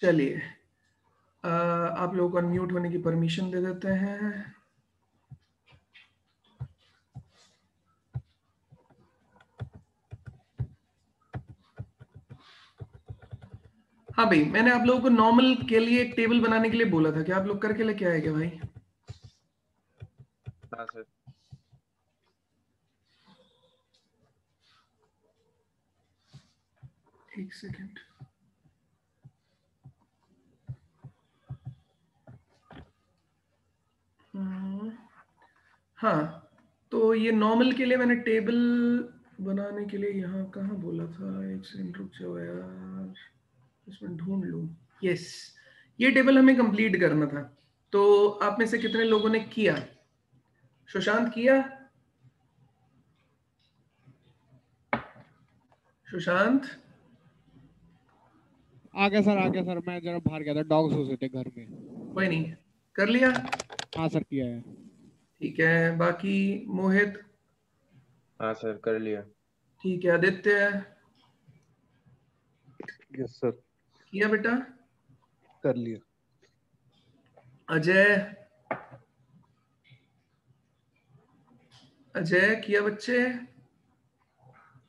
चलिए आप लोगों को अनम्यूट होने की परमिशन दे देते हैं। हाँ भाई, मैंने आप लोगों को नॉर्मल के लिए एक टेबल बनाने के लिए बोला था, क्या आप लोग करके लेके आए क्या भाई? हाँ सर। एक सेकेंड। हाँ, तो ये नॉर्मल के लिए मैंने टेबल बनाने के लिए यहाँ कहाँ बोला था, एक सेकंड रुक जाओ यार, इसमें ढूंढ लूँ। यस, ये टेबल हमें कंप्लीट करना था। तो आप में से कितने लोगों ने किया? सुशांत किया? सुशांत? आ गया सर, मैं जरा बाहर गया था, डॉग्स हो रहे थे घर में। कोई नहीं, कर लिया? हाँ सर, किया है। ठीक है, बाकी मोहित? हाँ सर, कर लिया। ठीक है, आदित्य? यस सर, किया बेटा? कर लिया। अजय? अजय किया बच्चे?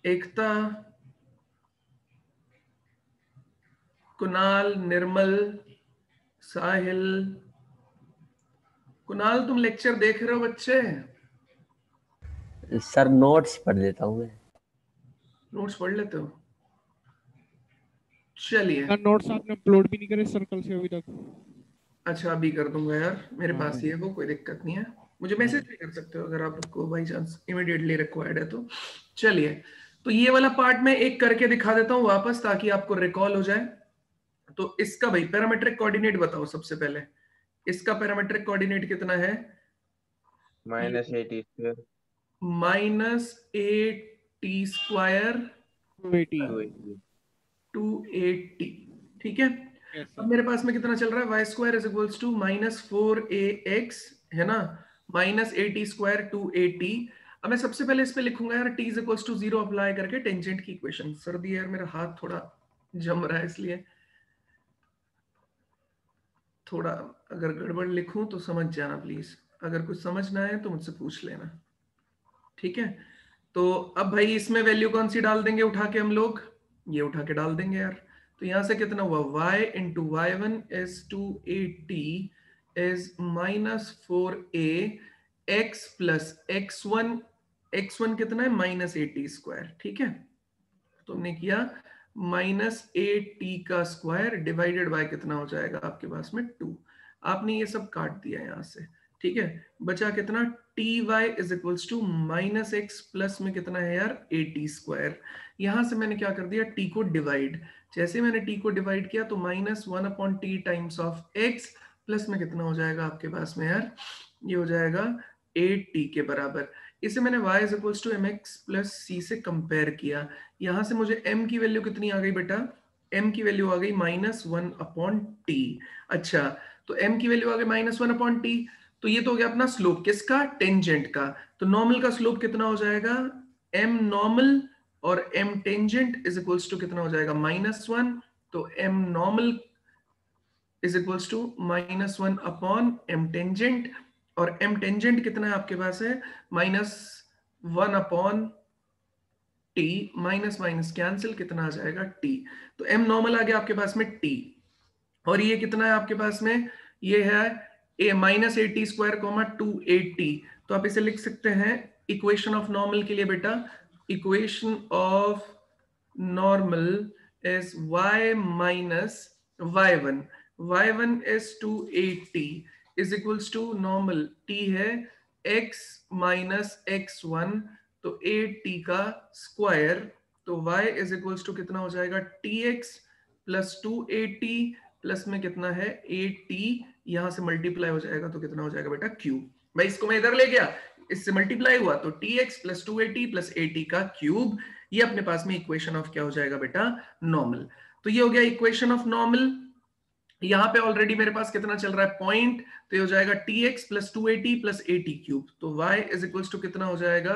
एकता? कुणाल? निर्मल? साहिल? कुणाल तुम लेक्चर देख रहे हो बच्चे? सर नोट्स पढ़ लेता हूँ मैं। नोट्स पढ़ लेते हो? चलिए। सर नोट्स आपने अपलोड भी नहीं करे सर कल से अभी तक। अच्छा, अभी कर दूंगा यार, मेरे हाँ पास ही है वो, कोई दिक्कत नहीं है। मुझे मैसेज भी कर सकते हो अगर आपको बाई चांस इमीडिएटली रिक्वायर्ड है तो। चलिए, तो ये वाला पार्ट मैं एक करके दिखा देता हूँ वापस, ताकि आपको रिकॉल हो जाए। तो इसका भाई पैरामीट्रिक कोऑर्डिनेट बताओ सबसे पहले। इसका पैरामीट्रिक कोऑर्डिनेट कितना है? -8t²। -8t²। 280। 280। 280, ठीक है। यस अब सर। मेरे पास में कितना चल रहा है? y² is equals to -4ax, है ना, -80² 280। अब मैं सबसे पहले इस पे लिखूंगा यार t is equals to 0 apply करके टेंजेंट की इक्वेशन। सर्दी यार, मेरा हाथ थोड़ा जम रहा है, इसलिए थोड़ा अगर गड़बड़ लिखूं तो समझ जाना प्लीज। अगर कुछ समझना है तो मुझसे पूछ लेना, ठीक है। तो अब भाई इसमें वैल्यू कौन सी डाल देंगे उठा के हम लोग? ये उठा के डाल देंगे यार। तो यहां से कितना हुआ? y into y one is 280 is -4a x plus x1 कितना है? -80², ठीक है। तुमने किया -8t का स्क्वायर डिवाइडेड बाय कितना हो जाएगा आपके पास में? 2। आपने ये सब काट दिया यहां से, ठीक है। बचा कितना? T y is equals to -x plus में कितना है यार? 80²। यहां से मैंने क्या कर दिया? t को डिवाइड। जैसे मैंने t को डिवाइड किया तो -1/t times of x plus में कितना हो जाएगा आपके पास में यार? ये हो जाएगा 8t के बराबर। इसे मैंने y is equals to mx plus c से कंपेयर किया। यहां से मुझे m की वैल्यू कितनी आ गई बेटा? m की वैल्यू आ गई -1/t। अच्छा, तो m की वैल्यू आ गई -1/t। तो ये तो हो गया अपना स्लोप, किसका? टेंजेंट का। तो नॉर्मल का स्लोप कितना हो जाएगा? m नॉर्मल और m tangent is equals to कितना हो जाएगा? -1। तो m normal is equals to -1/m tangent. और m टेंजेंट कितना है आपके पास है? -1/t। माइनस माइनस कैंसिल, कितना आ जाएगा? t। तो m नॉर्मल आ गया आपके पास में t। और ये कितना है आपके पास में? ये है -80² 280। तो आप इसे लिख सकते हैं इक्वेशन ऑफ नॉर्मल के लिए बेटा। Equation of normal is y minus y1। y1 is 280 is equals to normal t है x माइनस x1, तो 8t का स्क्वायर। तो y इज इक्वल्स टू कितना हो जाएगा? tx प्लस 280 प्लस में कितना है? 8t। यहां से मल्टीप्लाई हो जाएगा तो कितना हो जाएगा बेटा? क्यूब। भाई इसको मैं इधर ले गया, इससे मल्टीप्लाई हुआ तो tx प्लस 280 प्लस 80 का क्यूब। ये अपने पास में इक्वेशन ऑफ क्या हो जाएगा बेटा? नॉर्मल। तो ये हो गया इक्वेशन ऑफ नॉर्मल। यहां पे ऑलरेडी मेरे पास कितना चल रहा है? पॉइंट। तो ये हो जाएगा tx प्लस 280 प्लस 80 क्यूब। तो y इज इक्वल्स टू कितना हो जाएगा?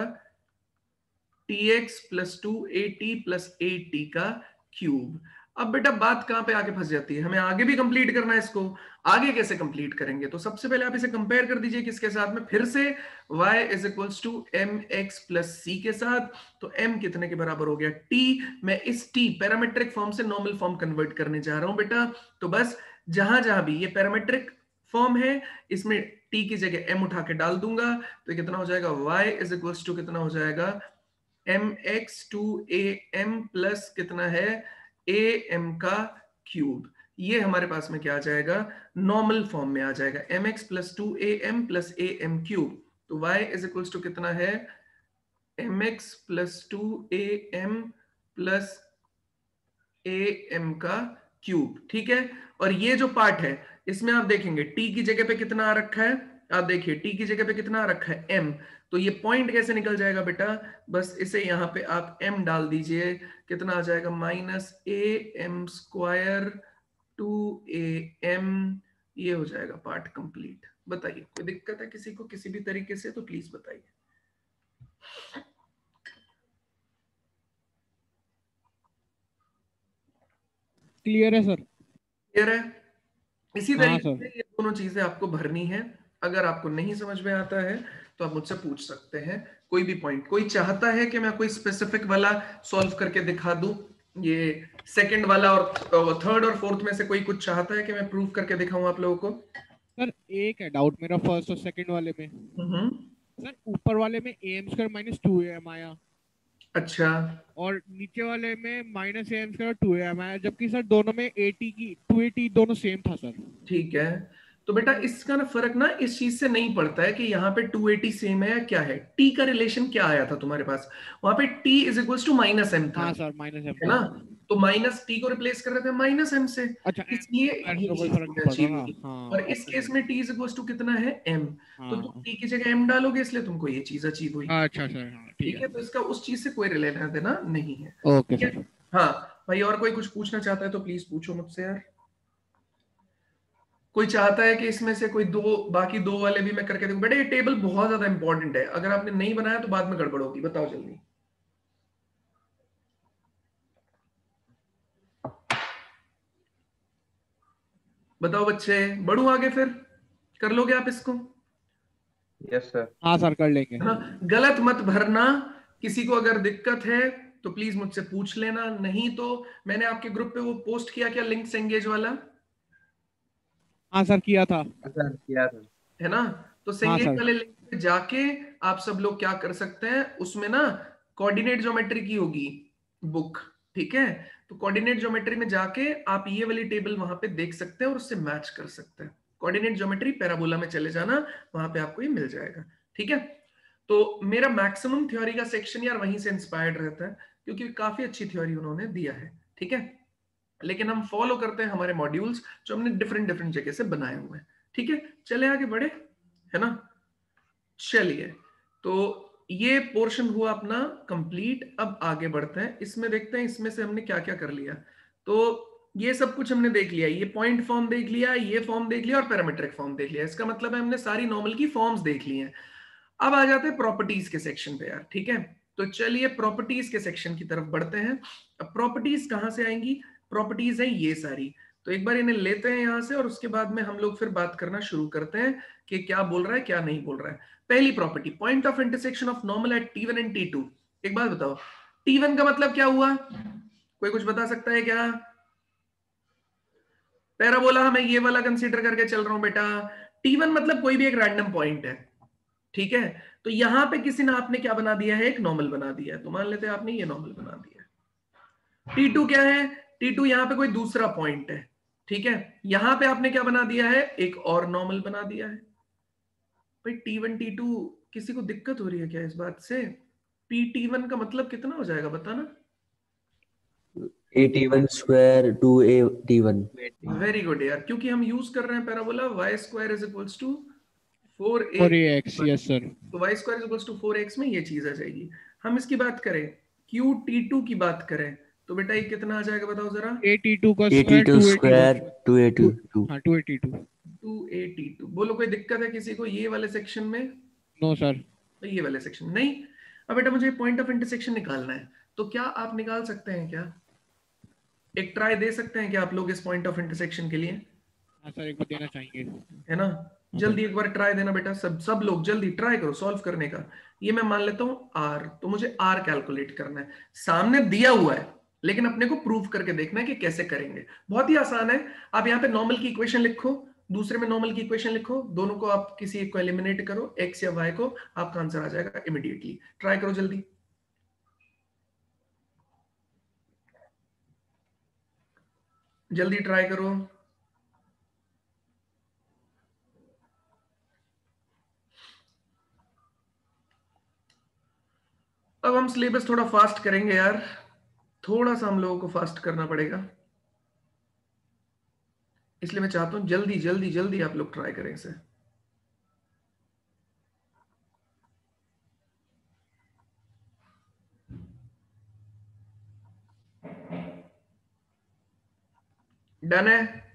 tx प्लस 280 प्लस 80 का क्यूब। अब बेटा बात कहां पे आके फंस जाती है, हमें आगे भी कंप्लीट करना है इसको। आगे कैसे कंप्लीट करेंगे, तो सबसे पहले आप इसे कंपेयर कर दीजिए किसके साथ में, फिर से y is equals to mx plus c के साथ। तो m कितने के बराबर हो गया, t। मैं इस t पैरामेट्रिक फॉर्म से नॉर्मल फॉर्म कन्वर्ट करने जा रहा हूं बेटा। तो बस जहां जहां भी ये पैरामेट्रिक फॉर्म है, इसमें t की जगह m उठा के डाल दूंगा। तो कितना हो जाएगा, y इज इक्वल्स टू कितना हो जाएगा, mx टू am प्लस कितना है, am का क्यूब। ये हमारे पास में क्या आ जाएगा, नॉर्मल फॉर्म में आ जाएगा, mx plus 2am plus am cube. तो y इज इक्वल्स टू कितना है, mx plus 2am plus am का क्यूब। ठीक है, और ये जो पार्ट है इसमें आप देखेंगे t की जगह पे कितना आ रखा है, आप देखिए t की जगह पे कितना आ रखा है, m। तो ये पॉइंट कैसे निकल जाएगा बेटा, बस इसे यहाँ पे आप m डाल दीजिए, कितना आ जाएगा, माइनस am स्क्वायर 2am। ये हो जाएगा पार्ट कंप्लीट। बताइए कोई दिक्कत है किसी को किसी भी तरीके से, तो प्लीज बताइए। क्लियर है सर? क्लियर है? इसी हाँ तरीके सर। से ये दोनों चीजें आपको भरनी है। अगर आपको नहीं समझ में आता है तो आप मुझसे पूछ सकते हैं कोई भी पॉइंट। कोई चाहता है कि मैं कोई स्पेसिफिक वाला सॉल्व करके दिखा दूं, ये सेकंड वाला और थर्ड और फोर्थ में से कोई कुछ चाहता है कि मैं प्रूव करके दिखाऊं आप लोगों को? सर एक है डाउट मेरा फर्स्ट और सेकंड वाले में। सर ऊपर वाले में am स्क्वायर माइनस 2am आया, अच्छा, और नीचे वाले में माइनस am स्क्वायर 2am आया, जबकि सर दोनों में 80 की 280 दोनों सेम था सर। ठीक है। तो बेटा इसका ना फर्क ना इस चीज से नहीं पड़ता है कि यहाँ पे 280 सेम है या क्या है। t का रिलेशन क्या आया था तुम्हारे पास, वहां पे t is equals to minus m था। हाँ सर माइनस m है ना, तो माइनस t को रिप्लेस कर रहे थे माइनस m से, अच्छा इसलिए m ये तो कोई चीज फर्क नहीं पड़ अचीव रहा होगी। ना। हाँ और इस केस में t इज इक्वल्स टू कितना है, m। तो तुम हाँ t की जगह m डालोगे, इसलिए तुमको ये चीज अचीव हुई। अच्छा सर, हाँ ठीक ठीक है, है। तो इसका उस चीज से कोई लेना देना नहीं है। ओके ठीक है, सर। हाँ भाई, और कोई कुछ पूछना चाहता है तो प्लीज पूछो मुझसे यार। कोई चाहता है कि इसमें से कोई दो, बाकी दो वाले भी मैं करके देखूं? बेटा ये टेबल बहुत ज्यादा इंपॉर्टेंट है, अगर आपने नहीं बनाया तो बाद में गड़बड़ होगी। बताओ जल्दी। बताओ बच्चे, बढ़ू आगे फिर, कर लोगे आप इसको? Yes sir. हाँ सर कर लेंगे। है ना, गलत मत भरना। किसी को अगर दिक्कत है तो प्लीज मुझसे पूछ लेना, नहीं तो मैंने आपके ग्रुप पे वो पोस्ट किया क्या, लिंक्स एंगेज वाला? हाँ सर किया था। सर किया था। है ना, तो हाँ सेंगेज सर। वाले लिंक पे जाके आप सब लोग क्या कर सकते हैं, उसमें ना कोऑर्डिनेट ज्योमेट्री की होगी बुक। ठीक है, तो कोऑर्डिनेट ज्योमेट्री में जाके आप ये वाली टेबल वहां पे देख सकते हैं और उससे मैच कर सकते हैं। कोऑर्डिनेट ज्योमेट्री पैराबोला में चले जाना, वहां पे आपको ये मिल जाएगा। ठीक है, तो मेरा मैक्सिमम थ्योरी का सेक्शन यार वहीं से इंस्पायर्ड रहता है, क्योंकि काफी अच्छी थ्योरी उन्होंने दिया है। ठीक है, लेकिन हम फॉलो करते हैं हमारे मॉड्यूल्स जो हमने डिफरेंट डिफरेंट जगह से बनाए हुए हैं। ठीक है, चले आगे बढ़े, है ना। चलिए, तो ये पोर्शन हुआ अपना कंप्लीट। अब आगे बढ़ते हैं, इसमें देखते हैं इसमें से हमने क्या क्या कर लिया। तो ये सब कुछ हमने देख लिया, ये पॉइंट फॉर्म देख लिया, ये फॉर्म देख लिया और पैरामीट्रिक फॉर्म देख लिया। इसका मतलब है हमने सारी नॉर्मल की फॉर्म्स देख ली हैं। अब आ जाते हैं प्रॉपर्टीज के सेक्शन पे यार। ठीक है, तो चलिए प्रॉपर्टीज के सेक्शन की तरफ बढ़ते हैं। अब प्रॉपर्टीज कहां से आएंगी, प्रॉपर्टीज है ये सारी। तो एक बार इन्हें लेते हैं यहां से और उसके बाद में हम लोग फिर बात करना शुरू करते हैं कि क्या बोल रहा है क्या नहीं बोल रहा है। पहली property, point of intersection of normal at T1 and T2। एक बात बताओ, T1 का मतलब क्या हुआ, कोई कुछ बता सकता है क्या? पैराबोला मैं ये वाला कंसीडर करके चल रहा हूं बेटा। T1 मतलब कोई भी एक रैंडम पॉइंट है। ठीक है, तो यहां पे किसी ने आपने क्या बना दिया है, एक नॉर्मल बना दिया है। तो मान लेते हैं आपने ये नॉर्मल बना दिया है। T2 क्या है, T2 यहां पे कोई दूसरा पॉइंट है। ठीक है, यहां पे आपने क्या बना दिया है, एक और नॉर्मल बना दिया है। भाई T1 T2 किसी को दिक्कत हो रही है क्या इस बात से? PT1 का मतलब कितना हो जाएगा बताना? AT1 square 2AT1। Very good यार, क्योंकि हम यूज कर रहे हैं parabola y square is equals to 4a। और ये x, यस सर। तो y square is equals to 4x में ये चीज आ जाएगी। हम इसकी बात करें, QT2 की बात करें तो बेटा ये कितना आ जाएगा बताओ जरा? AT2 का AT2 स्क्वायर 2A2। हाँ 282। 282। बोलो कोई दिक्कत है किसी को ये वाले सेक्शन में? No sir. तो ये वाले सेक्शन नहीं। अब बेटा मुझे पॉइंट ऑफ इंटरसेक्शन निकालना है, तो क्या आप निकाल सकते हैं क्या? एक ट्राई दे सकते हैं क्या आप लोग इस पॉइंट ऑफ इंटरसेक्शन के लिए? हाँ सर, एक बार देना चाहेंगे। है ना, जल्दी एक बार ट्राई देना बेटा, सब लोग जल्दी ट्राई करो सॉल्व करने का। ये मैं मान लेता हूं r, तो मुझे r कैलकुलेट करना है, सामने दिया हुआ है लेकिन अपने को प्रूव करके देखना है कि कैसे करेंगे। बहुत ही आसान है। आप यहाँ पे नॉर्मल की इक्वेशन लिखो, दूसरे में नॉर्मल की इक्वेशन लिखो, दोनों को आप किसी एक को एलिमिनेट करो, x या y को, आपका आंसर आ जाएगा इमीडिएटली। ट्राई करो जल्दी, जल्दी ट्राई करो। अब हम सिलेबस थोड़ा फास्ट करेंगे यार, थोड़ा सा हम लोगों को फास्ट करना पड़ेगा, इसलिए मैं चाहता हूं जल्दी जल्दी जल्दी आप लोग ट्राई करें इसे। डन है?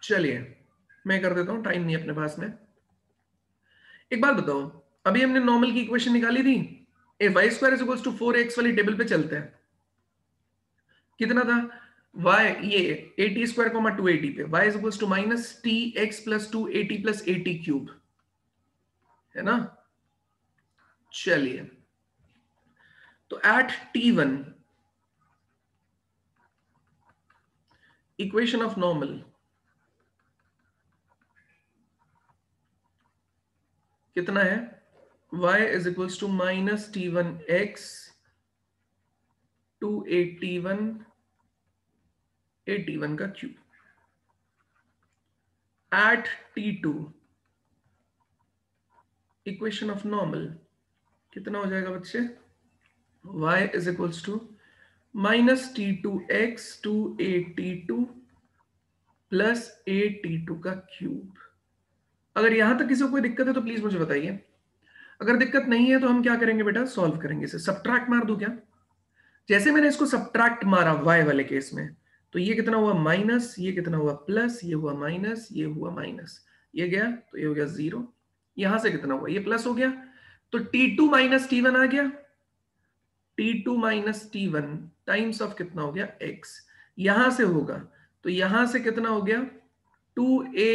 चलिए मैं कर देता हूं, टाइम नहीं अपने पास में। एक बात बताओ, अभी हमने नॉर्मल की इक्वेशन निकाली थी, A Y square is equals to 4x वाली टेबल पे चलते हैं। कितना था y, ये 80 स्क्वायर कॉमा 280 पे y is equals to minus t x plus 280 plus 80 cube, है ना। चलिए तो eight t1 equation of normal कितना है, y is equals to minus t1x 281 81 का cube. At t2 equation of normal कितना हो जाएगा बच्चे, y is equals to minus t2x 282 plus 8t2 का क्यूब। अगर यहां तक किसी को कोई दिक्कत है तो प्लीज मुझे बताइए, अगर दिक्कत नहीं है तो हम क्या करेंगे बेटा, सॉल्व करेंगे इसे। सब्ट्रैक्ट मार दूं क्या? जैसे मैंने इसको सब्ट्रैक्ट मारा y वाले केस में, तो ये कितना हुआ माइनस, ये कितना हुआ प्लस, ये हुआ माइनस, ये हुआ माइनस, ये गया तो ये हो गया 0, यहां से कितना हुआ, ये प्लस हो गया, तो t2 माइनस t1 आ गया, t2 minus t1 times of कितना हो गया x, यहां से होगा तो यहां से कितना हो गया 2a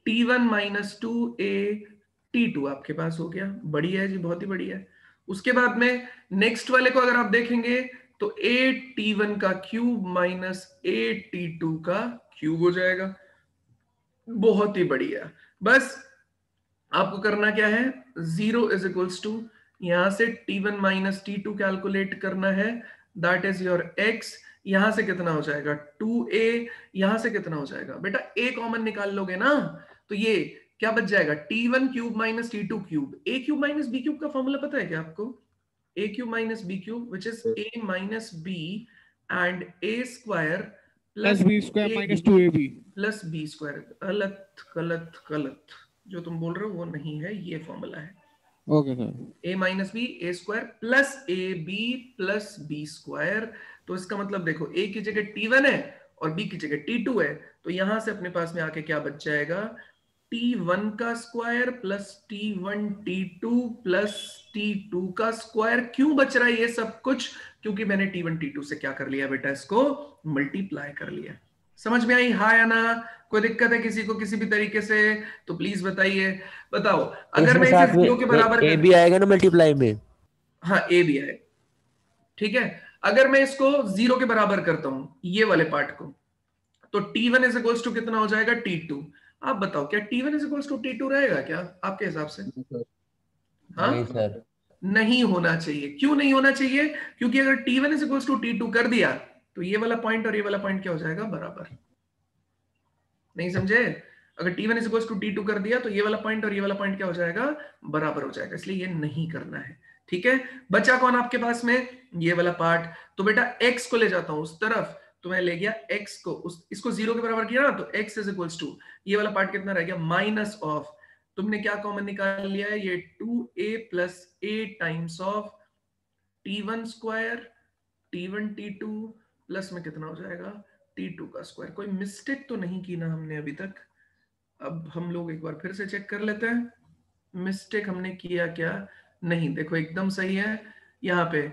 t1 minus 2a t2 आपके पास हो गया। बढ़िया है जी, बहुत ही बढ़िया है। उसके बाद में नेक्स्ट वाले को अगर आप देखेंगे तो 8t1 का क्यूब माइनस 8t2 का क्यूब हो जाएगा। बहुत ही बढ़िया। बस आपको करना क्या है, 0 इज इक्वल्स टू यहां से t1 माइनस t2 कैलकुलेट करना है, दैट इज योर x। यहां से कितना हो जाएगा 2a, यहां से कितना हो जाएगा बेटा, a कॉमन निकाल लोगे ना, तो ये क्या बच जाएगा t1 cube minus t2 cube. a cube minus b cube का फॉर्मूला पता है क्या आपको, a cube minus b cube which is a minus b and a square plus b square minus 2ab plus b square. गलत गलत गलत, जो तुम बोल रहे हो वो नहीं है, ये फॉर्मूला है। Okay sir, a minus b a square plus a b plus b square. तो इसका मतलब देखो a की जगह t1 है और b की जगह t2 है, तो यहां से अपने पास में आके क्या बच जाएगा, t1 का square plus t1 t2 plus t2 का स्क्वायर। क्यों बच रहा है ये सब कुछ, क्योंकि मैंने t1 t2 से क्या कर लिया बेटा, इसको मल्टीप्लाई कर लिया। समझ में आई हाँ या ना? कोई दिक्कत है किसी को किसी भी तरीके से तो प्लीज बताइए। बताओ अगर मैं इसे 0 के बराबर ए भी आएगा ना मल्टीप्लाई में, हाँ ए भी आएगा, ठीक है। अगर मैं इसको 0 के बराबर करता हूं ये वाले पार्ट को, तो t1 इज इक्वल्स टू कितना हो जाएगा t2। आप बताओ क्या t1 is equals to t2 रहेगा क्या आपके हिसाब से? हाँ नहीं सर, नहीं होना चाहिए। क्यों नहीं होना चाहिए? क्योंकि अगर t1 is equals to t2 कर दिया तो ये वाला पॉइंट और ये वाला पॉइंट क्या हो जाएगा, बराबर। नहीं समझे? अगर t1 is equals to t2 कर दिया तो ये वाला पॉइंट और ये वाला पॉइंट क्या हो जाएगा, बराबर हो जाएगा। इसलिए ये नहीं करना है, ठीक है। बचा कौन आपके पास में, ये वाला पार्ट। तो बेटा x को ले जाता हूं उस तरफ, तो मैं ले गया x को इसको 0 के बराबर किया ना, तो x इज इक्वल्स टू ये वाला पार्ट कितना रह गया, माइनस ऑफ, तुमने क्या कॉमन निकाल लिया है, ये 2 2a plus a times of t1 square t1 t2 plus में कितना हो जाएगा t2 का स्क्वायर। कोई मिस्टेक तो नहीं की ना हमने अभी तक? अब हम लोग एक बार फिर से चेक कर लेते हैं, मिस्टेक हमने किया क्या? नहीं, देखो एकदम सही है। यहाँ पे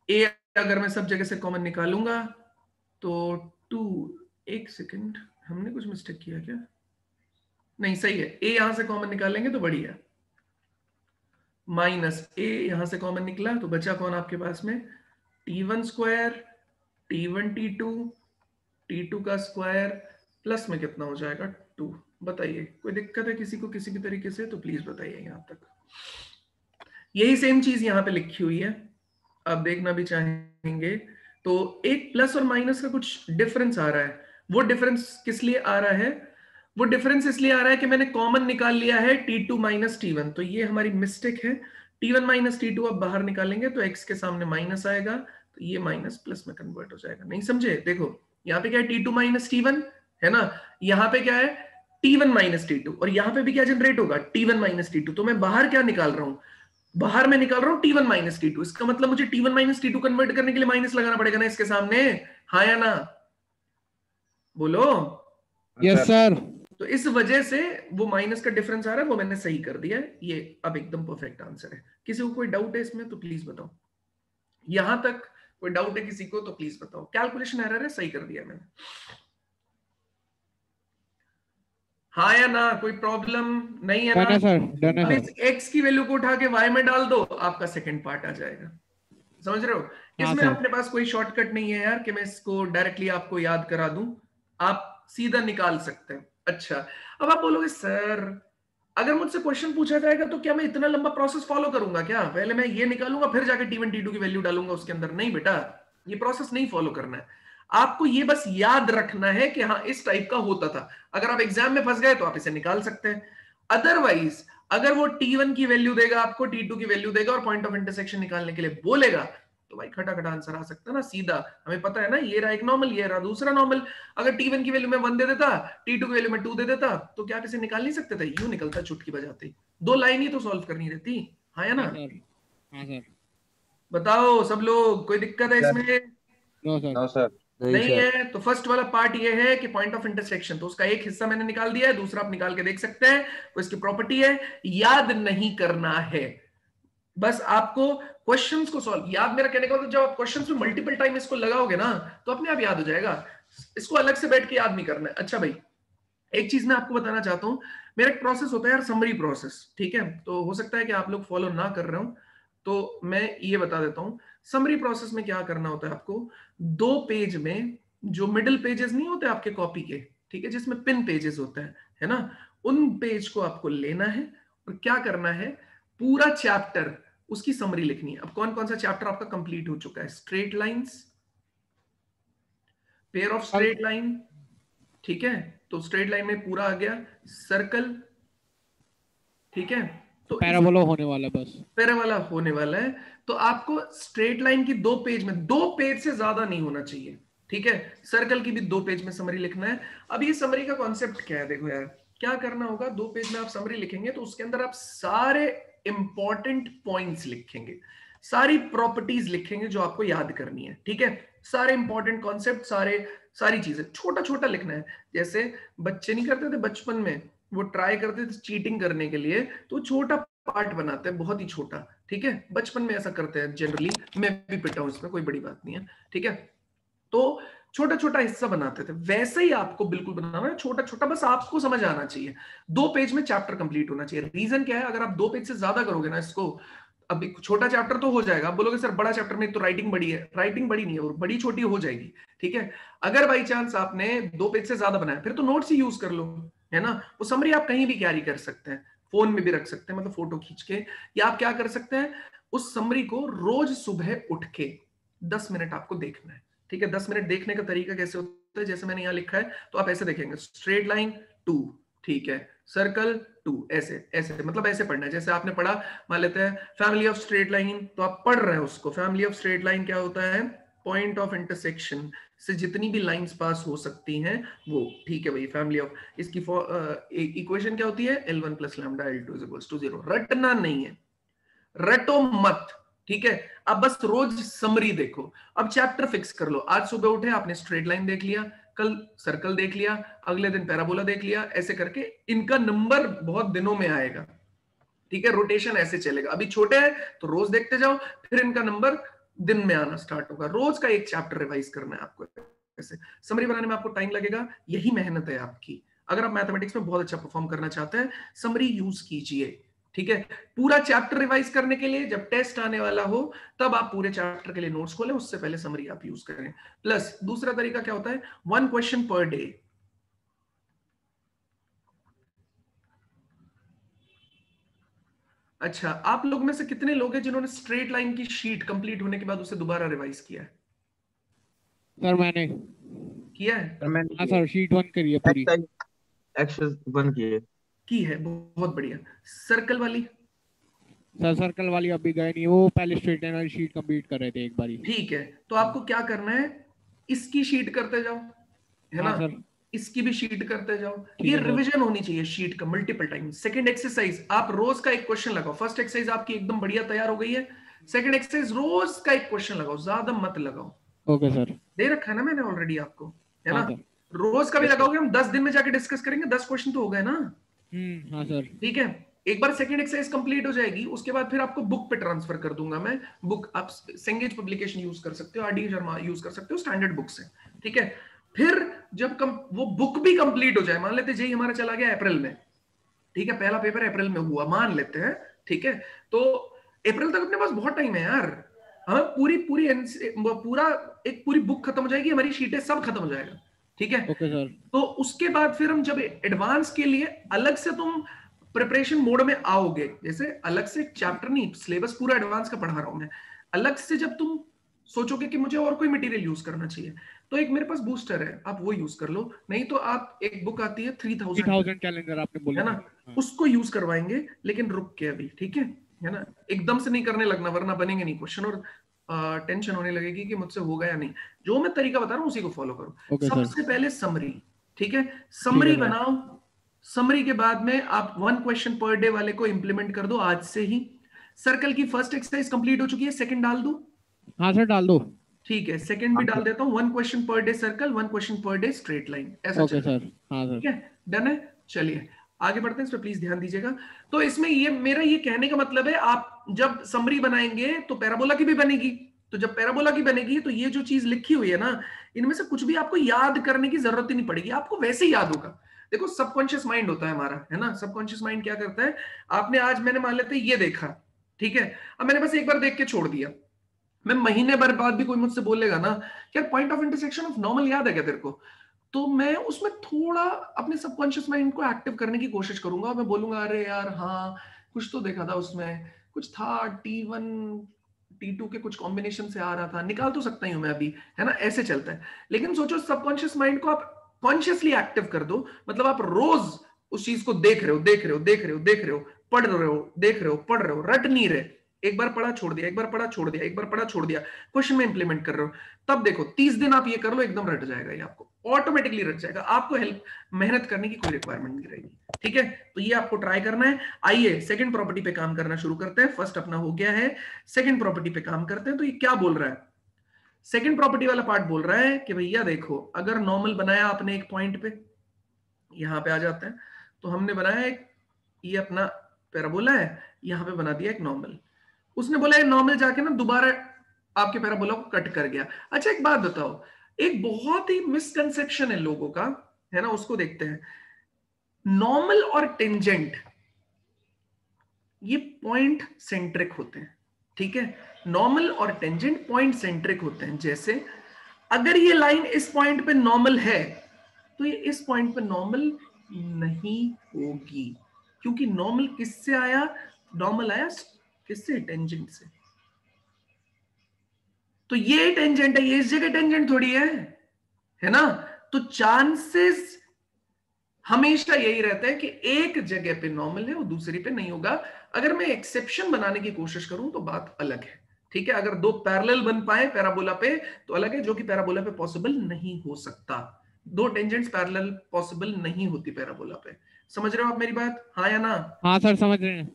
a अगर मैं सब जगह से कॉमन निकालूंगा तो 2, एक सेकंड, हमने कुछ मिस्टेक किया क्या? नहीं, सही है। a यहां से कॉमन निकालेंगे तो बढ़िया, माइनस a यहां से कॉमन निकला तो बचा कौन आपके पास में? t1 स्क्वायर t1 t2 का स्क्वायर प्लस में कितना हो जाएगा 2। बताइए कोई दिक्कत है किसी को किसी भी तरीके से? तो प्लीज बताइए। यहां तक यही सेम चीज यहां पे लिखी हुई है, आप देखना भी चाहेंगे तो एक प्लस और माइनस का कुछ डिफरेंस आ रहा है। वो डिफरेंस किस लिए आ रहा है? वो डिफरेंस इसलिए आ रहा है कि मैंने कॉमन निकाल लिया है t2 माइनस t1, तो ये हमारी मिस्टेक है। t1 माइनस t2 अब बाहर निकालेंगे तो x के सामने माइनस आएगा, तो ये माइनस प्लस में कन्वर्ट हो जाएगा। नहीं समझे? देखो यहाँ पे क्या है, t2 माइनस t1 है ना, यहाँ पे क्या है t1 माइनस t2, और यहाँ पे भी क्या जनरेट होगा t1 माइनस t2। तो मैं बाहर क्या निकाल रहा हूं? बाहर में निकाल रहा हूं t1 माइनस t2। इसका मतलब मुझे t1 माइनस t2 कन्वर्ट करने के लिए माइनस लगाना पड़ेगा ना इसके सामने, हाँ या ना? बोलो। Yes sir. तो इस वजह से वो माइनस का डिफरेंस आ रहा है, वो मैंने सही कर दिया है। ये अब एकदम परफेक्ट आंसर है। किसी को कोई डाउट है इसमें तो प्लीज बताओ। यहां तक कोई डाउट है किसी को तो प्लीज बताओ। कैलकुलेशन एरर है, सही कर दिया मैंने, हाँ या ना? कोई प्रॉब्लम नहीं है ना? सर डन है अब इस सर। x की वैल्यू को उठा के y में डाल दो, आपका सेकंड पार्ट आ जाएगा। समझ रहे हो? इसमें सर। अपने पास कोई शॉर्टकट नहीं है यार कि मैं इसको डायरेक्टली आपको याद करा दूं, आप सीधा निकाल सकते हैं। अच्छा, अब आप बोलोगे सर अगर मुझसे क्वेश्चन पूछा जाएगा तो क्या मैं इतना लंबा प्रोसेस फॉलो करूंगा क्या? पहले मैं ये निकालूंगा फिर जाके t1 t2 की वैल्यू डालूंगा उसके अंदर? नहीं बेटा, ये प्रोसेस नहीं फॉलो करना है आपको। ये बस याद रखना है कि हाँ इस टाइप का होता था। अगर आप एग्जाम में फंस गए तो आप इसे निकाल सकते हैं। अदरवाइज अगर वो t1 की वैल्यू देगा आपको, t2 की वैल्यू देगा और पॉइंट ऑफ इंटरसेक्शन निकालने के लिए बोलेगा, तो भाई खटाखट आंसर आ सकता है ना सीधा। हमें पता है ना, ये रहा एक नॉर्मल, ये रहा दूसरा नॉर्मल। अगर t1 की वैल्यू में 1 दे देता, t2 की वैल्यू में 2 दे देता, तो क्या आप इसे निकाल नहीं सकते थे? यूं निकलता चुटकी बजाते। 2 लाइन ही तो सॉल्व करनी रहती, हाँ या ना? हाँ सर। बताओ सब लोग, कोई दिक्कत है इसमें? No sir. No sir. नहीं है। तो फर्स्ट वाला पार्ट ये है कि पॉइंट ऑफ इंटरसेक्शन, तो उसका एक हिस्सा मैंने निकाल दिया है, दूसरा आप निकाल के देख सकते हैं। वो इसकी प्रॉपर्टी है, याद नहीं करना है, बस आपको क्वेश्चंस को सॉल्व। याद मेरा कहने का मतलब जब आप क्वेश्चंस में मल्टीपल टाइम इसको लगाओगे ना तो अपने आप याद हो जाएगा, इसको अलग से बैठ के याद नहीं करना है। अच्छा भाई, एक चीज मैं आपको बताना चाहता हूं, मेरा एक प्रोसेस होता है यार, समरी प्रोसेस, ठीक है? तो हो सकता है कि आप लोग फॉलो ना कर रहे हो, तो मैं ये बता देता हूं। समरी प्रोसेस में क्या करना होता है आपको, 2 पेज में जो मिडिल पेजेस नहीं होते आपके कॉपी के, ठीक है, जिसमें पिन पेजेस होता है ना, उन पेज को आपको लेना है और क्या करना है, पूरा चैप्टर उसकी समरी लिखनी है। अब कौन कौन सा चैप्टर आपका कंप्लीट हो चुका है? Straight lines, pair of straight line, ठीक है, तो स्ट्रेट लाइन में पूरा आ गया। सर्कल, ठीक है, तो पैराबोला होने वाला है, बस पैराबोला होने वाला है। तो आपको स्ट्रेट लाइन की 2 पेज में, 2 पेज से ज्यादा नहीं होना चाहिए, ठीक है? सर्कल की भी 2 पेज में समरी लिखना है। अब ये समरी का कॉन्सेप्ट क्या है, देखो यार क्या करना होगा, 2 पेज में आप समरी लिखेंगे तो उसके अंदर आप सारे इंपॉर्टेंट पॉइंट्स लिखेंगे, सारी प्रॉपर्टीज लिखेंगे जो आपको याद करनी है, ठीक है? सारे इंपॉर्टेंट कॉन्सेप्ट, सारी चीजें छोटा छोटा लिखना है। जैसे बच्चे नहीं करते थे बचपन में, वो ट्राई करते थे चीटिंग करने के लिए, तो छोटा पार्ट बनाते हैं, बहुत ही छोटा, ठीक है? बचपन में ऐसा करते हैं जनरली, मैं भी पिटा हूं, इसमें कोई बड़ी बात नहीं है, ठीक है? तो छोटा छोटा हिस्सा बनाते थे, वैसे ही आपको बिल्कुल बनाना है, छोटा छोटा, बस आपको समझ आना चाहिए। 2 पेज में चैप्टर कंप्लीट होना चाहिए। रीजन क्या है, अगर आप 2 पेज से ज्यादा करोगे ना इसको, अब छोटा चैप्टर तो हो जाएगा, आप बोलोगे सर बड़ा चैप्टर में तो राइटिंग बड़ी है, राइटिंग बड़ी नहीं है, और बड़ी छोटी हो जाएगी, ठीक है? अगर बाई चांस आपने 2 पेज से ज्यादा बनाया, फिर तो नोट्स ही यूज कर लो, है ना? वो समरी आप कहीं भी कैरी कर सकते हैं, फोन में भी रख सकते हैं, मतलब फोटो खींच के, या आप क्या कर सकते हैं, उस समरी को रोज सुबह उठ के 10 मिनट आपको देखना है, ठीक है? 10 मिनट देखने का तरीका कैसे होता है, जैसे मैंने यहाँ लिखा है, तो आप ऐसे देखेंगे, स्ट्रेट लाइन 2, ठीक है, सर्कल 2, ऐसे ऐसे, मतलब ऐसे पढ़ना है। जैसे आपने पढ़ा, मान लेते हैं फैमिली ऑफ स्ट्रेट लाइन, तो आप पढ़ रहे हैं उसको, फैमिली ऑफ स्ट्रेट लाइन क्या होता है, पॉइंट ऑफ इंटरसेक्शन से जितनी भी लाइंस पास हो सकती हैं वो, ठीक है भाई? फैमिली ऑफ, इसकी इक्वेशन क्या होती है, L1 + λ L2 = 0। रटना नहीं है, रटो मत, ठीक है। अब बस रोज समरी देखो। अब चैप्टर फिक्स कर लो। आज सुबह उठे आपने स्ट्रेट लाइन देख लिया, कल सर्कल देख लिया, अगले दिन पैराबोला देख लिया, ऐसे करके इनका नंबर बहुत दिनों में आएगा, ठीक है। रोटेशन ऐसे चलेगा। अभी छोटे हैं तो रोज देखते जाओ, फिर इनका नंबर दिन में आना स्टार्ट होगा। रोज का एक चैप्टर रिवाइज करना है आपको। ऐसे समरी बनाने में आपको टाइम लगेगा, यही मेहनत है आपकी। अगर आप मैथमेटिक्स में बहुत अच्छा परफॉर्म करना चाहते हैं, समरी यूज कीजिए, ठीक है। पूरा चैप्टर रिवाइज करने के लिए जब टेस्ट आने वाला हो तब आप पूरे चैप्टर के लिए नोट्स खोलें, उससे पहले समरी आप यूज करें। प्लस दूसरा तरीका क्या होता है, 1 क्वेश्चन पर डे। अच्छा, आप लोग में से कितने लोग हैं जिन्होंने स्ट्रेट लाइन की शीट कंप्लीट होने के बाद उसे दोबारा रिवाइज किया है? सर मैंने किया है। सर मैंने हाँ सर, शीट 1 करी है पूरी। एक्सरसाइज 1 की है, बहुत बढ़िया। सर्कल वाली? सर सर्कल वाली अभी गए नहीं, वो पहले स्ट्रेट लाइन वाली शीट कंप्लीट कर रहे थे एक बारी। ठीक है, तो आपको क्या करना है, इसकी शीट करते जाओ, है हाँ ना। सर। इसकी भी शीट करते जाओ। ठीक ये है सर। रिवीजन होनी चाहिए शीट का मल्टीपल टाइम। सेकंड एक्सरसाइज, आप रोज का एक क्वेश्चन लगाओ। फर्स्ट एक्सरसाइज आपकी एकदम बढ़िया तैयार हो गई है। सेकंड एक्सरसाइज रोज का एक क्वेश्चन लगाओ, ज्यादा मत लगाओ। Okay sir. दे रखा है ना मैंने ऑलरेडी आपको, है हाँ ना। सर। रोज का भी लगाओगे, हम 10 दिन में जाके डिस्कस करेंगे, 10 क्वेश्चन तो हो गए ना। हाँ सर। ठीक है, एक बार सेकंड एक्सरसाइज कंप्लीट हो जाएगी, उसके बाद फिर आपको बुक पे ट्रांसफर कर दूंगा मैं। बुक आप सेंगेज पब्लिकेशन यूज कर सकते हो, आरडी शर्मा यूज कर सकते हो, स्टैंडर्ड बुक से, ठीक है। फिर जब वो बुक भी कंप्लीट हो जाए, मान लेते जेई हमारा चला गया अप्रैल में, ठीक है, पहला पेपर अप्रैल में हुआ मान लेते हैं, ठीक है, तो अप्रैल तक अपने पास बहुत टाइम है यार। हमें पूरी पूरी पूरा एक पूरी बुक खत्म हो जाएगी, हमारी शीटें सब खत्म हो जाएगा, ठीक है। Okay sir. तो उसके बाद फिर हम जब एडवांस के लिए अलग से तुम प्रिपरेशन मोड में आओगे, जैसे अलग से चैप्टर नहीं, सिलेबस पूरा एडवांस का पढ़ा रहा हूं मैं, अलग से जब तुम सोचोगे कि मुझे और कोई मटेरियल यूज करना चाहिए, तो एक मेरे पास बूस्टर है, आप वो यूज कर लो। नहीं तो आप एक बुक आती है 3000 कैलेंडर आपने बोला है ना, उसको यूज करवाएंगे, लेकिन रुक के अभी, ठीक है ना। एकदम से नहीं करने लगना, वरना बनेंगे नहीं क्वेश्चन और टेंशन होने लगेगी कि मुझसे होगा या नहीं। जो मैं तरीका बता रहा हूँ उसी को फॉलो करो। सबसे पहले समरी, ठीक है, समरी बनाओ। समरी के बाद में आप 1 क्वेश्चन पर डे वाले को इंप्लीमेंट कर दो आज से ही। सर्कल की फर्स्ट एक्सरसाइज कंप्लीट हो चुकी है, सेकंड डाल दो? हाँ सर डाल दो। ठीक है, सेकंड भी डाल देता हूँ। 1 question per day circle, 1 question per day straight line, ऐसा ओके सर। हाँ सर। ठीक है, डन है। चलिए आगे बढ़ते हैं, इस पर प्लीज ध्यान दीजिएगा। तो इसमें ये मेरा ये कहने का मतलब है, आप जब समरी बनाएंगे तो पैराबोला की भी बनेगी। तो जब पैराबोला की बनेगी तो ये जो चीज लिखी हुई है ना, इनमें से कुछ भी आपको याद करने की जरूरत ही नहीं पड़ेगी, आपको वैसे ही याद होगा। देखो सबकॉन्शियस माइंड होता है हमारा, है ना। सबकॉन्शियस माइंड क्या करता है, आपने आज मैंने मान लेते ये देखा, ठीक है, अब मैंने बस एक बार देख के छोड़ दिया, मैं महीने भर बाद भी कोई मुझसे बोलेगा ना क्या point of intersection of normal याद है क्या तेरे को, तो मैं उसमें थोड़ा अपने सबकॉन्शियस माइंड को एक्टिव करने की कोशिश करूंगा। मैं बोलूंगा अरे यार हाँ कुछ तो देखा था उसमें, कुछ था T1 T2 के कुछ कॉम्बिनेशन से आ रहा था, निकाल तो सकता ही हूं मैं अभी, है ना, ऐसे चलता है। लेकिन सोचो सबकॉन्शियस माइंड को आप कॉन्शियसली एक्टिव कर दो, मतलब आप रोज उस चीज को देख रहे हो, देख रहे हो, देख रहे हो, देख रहे हो, पढ़ रहे हो, देख रहे हो, पढ़ रहे हो, रट नहीं रहे। एक बार पढ़ा छोड़ दिया, एक बार पढ़ा छोड़ दिया, एक बार पढ़ा छोड़ दिया, क्वेश्चन में इंप्लीमेंट कर रहे हो। तब देखो 30 दिन आप ये कर लो, एकदम रट जाएगा, ये आपको ऑटोमेटिकली रट जाएगा, आपको हेल्प मेहनत करने की कोई रिक्वायरमेंट नहीं रहेगी, ठीक है। तो ये आपको ट्राई करना है। आइए सेकंड प्रॉपर्टी पे काम करना शुरू करते हैं। फर्स्ट अपना हो गया है, सेकंड प्रॉपर्टी पे काम करते हैं। तो ये क्या बोल रहा है, सेकंड प्रॉपर्टी वाला पार्ट बोल रहा है कि भैया देखो, अगर नॉर्मल बनाया आपने एक पॉइंट पे, यहां पे आ जाते हैं, तो हमने बनाया एक, ये अपना पैराबोला है, यहां पे बना दिया एक नॉर्मल। उसने बोला ये नॉर्मल जाके ना दोबारा आपके पैराबोला को कट कर गया। अच्छा एक बात बताओ, एक बहुत ही मिसकंसेप्शन है लोगों का, है ना, उसको देखते हैं। नॉर्मल और टेंजेंट ये पॉइंट सेंट्रिक होते हैं, ठीक है। नॉर्मल और टेंजेंट पॉइंट सेंट्रिक होते हैं। जैसे अगर ये लाइन इस पॉइंट पे नॉर्मल है तो ये इस पॉइंट पे नॉर्मल नहीं होगी, क्योंकि नॉर्मल किससे आया, नॉर्मल आया किससे, टेंजेंट से। तो ये टेंजेंट है, ये इस जगह टेंजेंट थोड़ी है ना। तो चांसेस हमेशा यही रहता है कि एक जगह पे नॉर्मल है और दूसरी पे नहीं होगा। अगर मैं एक्सेप्शन बनाने की कोशिश करूं तो बात अलग है, ठीक है। अगर दो पैरेलल बन पाए पैराबोला पे तो अलग है, जो कि पैराबोला पे पॉसिबल नहीं हो सकता। दो टेंजेंट्स पैरेलल पॉसिबल नहीं होती पैराबोला पे। समझ रहे हो आप मेरी बात, हाँ या ना? हाँ सर समझ रहे हैं।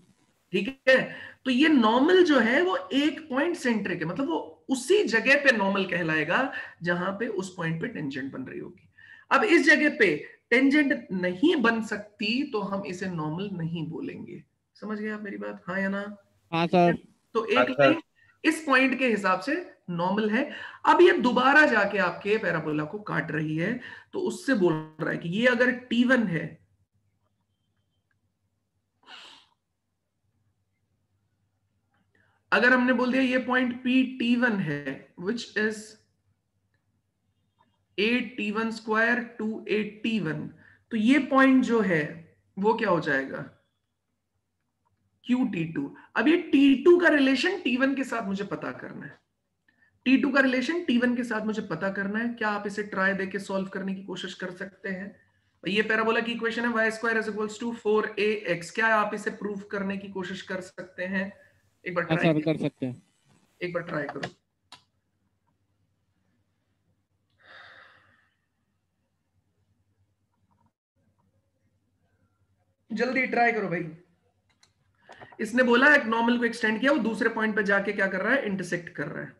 ठीक है, तो ये नॉर्मल जो है वो एक पॉइंट सेंट्रिक है, मतलब वो उसी जगह पे नॉर्मल कहलाएगा जहां पे उस पॉइंट पे टेंजेंट बन रही होगी। अब इस जगह पे टेंजेंट नहीं बन सकती तो हम इसे नॉर्मल नहीं बोलेंगे। समझ गए आप मेरी बात, हाँ या ना? हाँ सर। तो एक लाइन इस पॉइंट के हिसाब से नॉर्मल है। अब ये दोबारा जाके आपके पैराबोला को काट रही है, तो उससे बोल रहा है कि ये अगर T1 है, अगर हमने बोल दिया ये पॉइंट P T1 है, which is 8T1 square to 8T1, तो ये पॉइंट जो है वो क्या हो जाएगा? QT2। अब ये T2 का रिलेशन T1 के साथ मुझे पता करना है, T2 का रिलेशन T1 के साथ मुझे पता करना है। क्या आप इसे ट्राई देके सॉल्व करने की कोशिश कर सकते हैं? ये पैराबोला की इक्वेशन है y square is equals to 4ax। क्या आप इसे प्रूव करने की कोशिश कर सकते हैं? एक बार हाँ ट्राई सर, कर सकते हैं। एक बार ट्राई करो, जल्दी ट्राई करो भाई। इसने बोला एक नॉर्मल को एक्सटेंड किया, वो दूसरे पॉइंट पे जाके क्या कर रहा है? इंटरसेक्ट कर रहा है।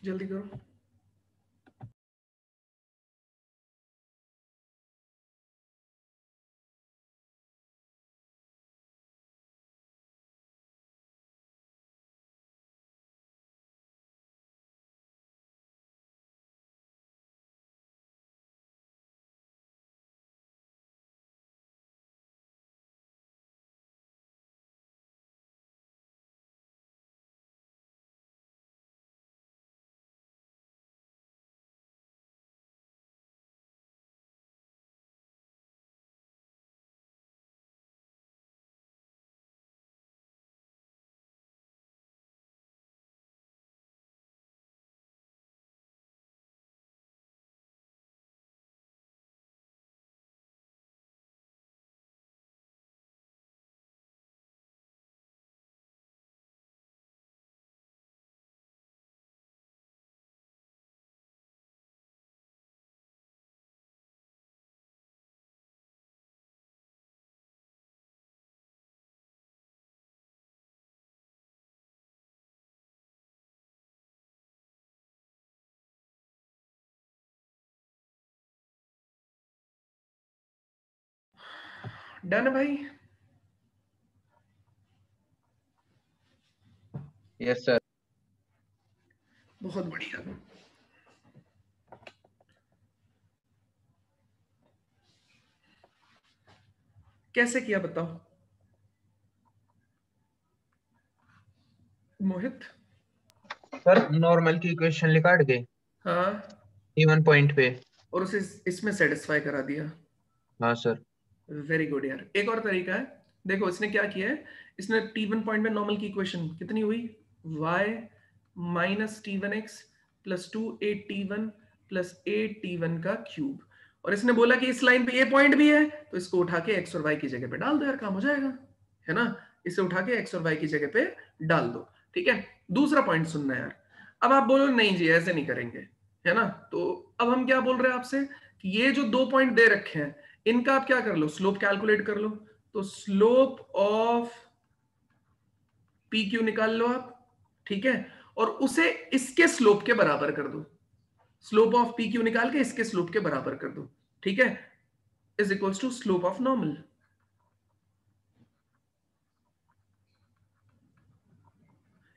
जल्दी करो। डन है भाई? Yes sir. बहुत बढ़िया। कैसे किया बताओ मोहित? सर नॉर्मल की इक्वेशन लिखा के हाँ, T1 पॉइंट पे। और उसे इसमें सेटिस्फाई करा दिया। हाँ सर। वेरी गुड यार। एक और तरीका है, देखो इसने क्या किया है, इसने T1 पॉइंट में नॉर्मल की इक्वेशन कितनी हुई? y minus T1x plus 2 8T1 plus 8T1 का क्यूब, और इसने बोला कि इस लाइन पे ये पॉइंट भी है, तो इसको उठा के x और y की जगह पे डाल दो यार, काम हो जाएगा, है ना? इसे उठा के x और y की जगह पे डाल दो। ठीक है, दूसरा पॉइंट सुनना यार। अब आप बोलो नहीं जी ऐसे नहीं करेंगे, है ना? तो अब हम क्या बोल रहे हैं आपसे कि ये जो दो पॉइंट दे रखे हैं, इनका आप क्या कर लो? स्लोप कैलकुलेट कर लो। तो स्लोप ऑफ पी क्यू निकाल लो आप, ठीक है, और उसे इसके स्लोप के बराबर कर दो। स्लोप ऑफ पी क्यू निकाल के इसके स्लोप के बराबर कर दो, ठीक है, is equals to slope of normal.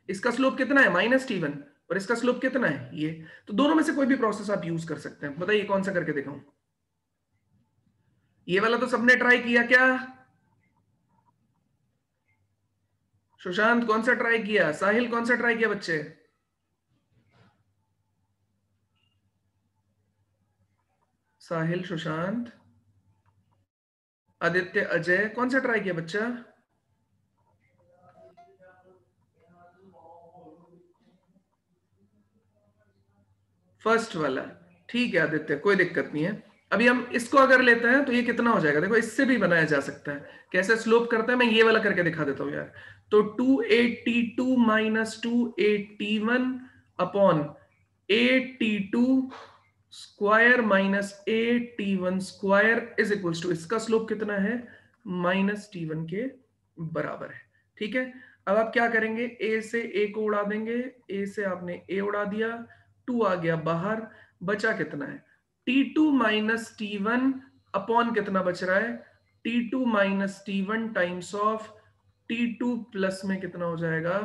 इसका स्लोप कितना है? -T1, और इसका स्लोप कितना है? ये। तो दोनों में से कोई भी प्रोसेस आप यूज कर सकते हैं। बताइए कौन सा करके दिखाऊं? ये वाला तो सबने ट्राई किया क्या? सुशांत कौन सा ट्राई किया? साहिल कौन सा ट्राई किया बच्चे? साहिल, सुशांत, आदित्य, अजय, कौन सा ट्राई किया बच्चा? फर्स्ट वाला, ठीक है आदित्य, कोई दिक्कत नहीं है। अभी हम इसको अगर लेते हैं तो ये कितना हो जाएगा, देखो इससे भी बनाया जा सकता है। कैसे स्लोप करता है, मैं ये वाला करके दिखा देता हूं यार। तो 280 minus 281 upon 8t2 square minus 8t1 square is equals to, इसका स्लोप कितना है, माइनस t1 के बराबर है। ठीक है, अब आप क्या करेंगे, a से a को उड़ा देंगे, a से आपने a उड़ा दिया, 2 आ गया बाहर, बचा कितना है, t2 माइनस t1 अपॉन कितना बच रहा है, t2 minus t1 times of t2 plus में कितना हो जाएगा,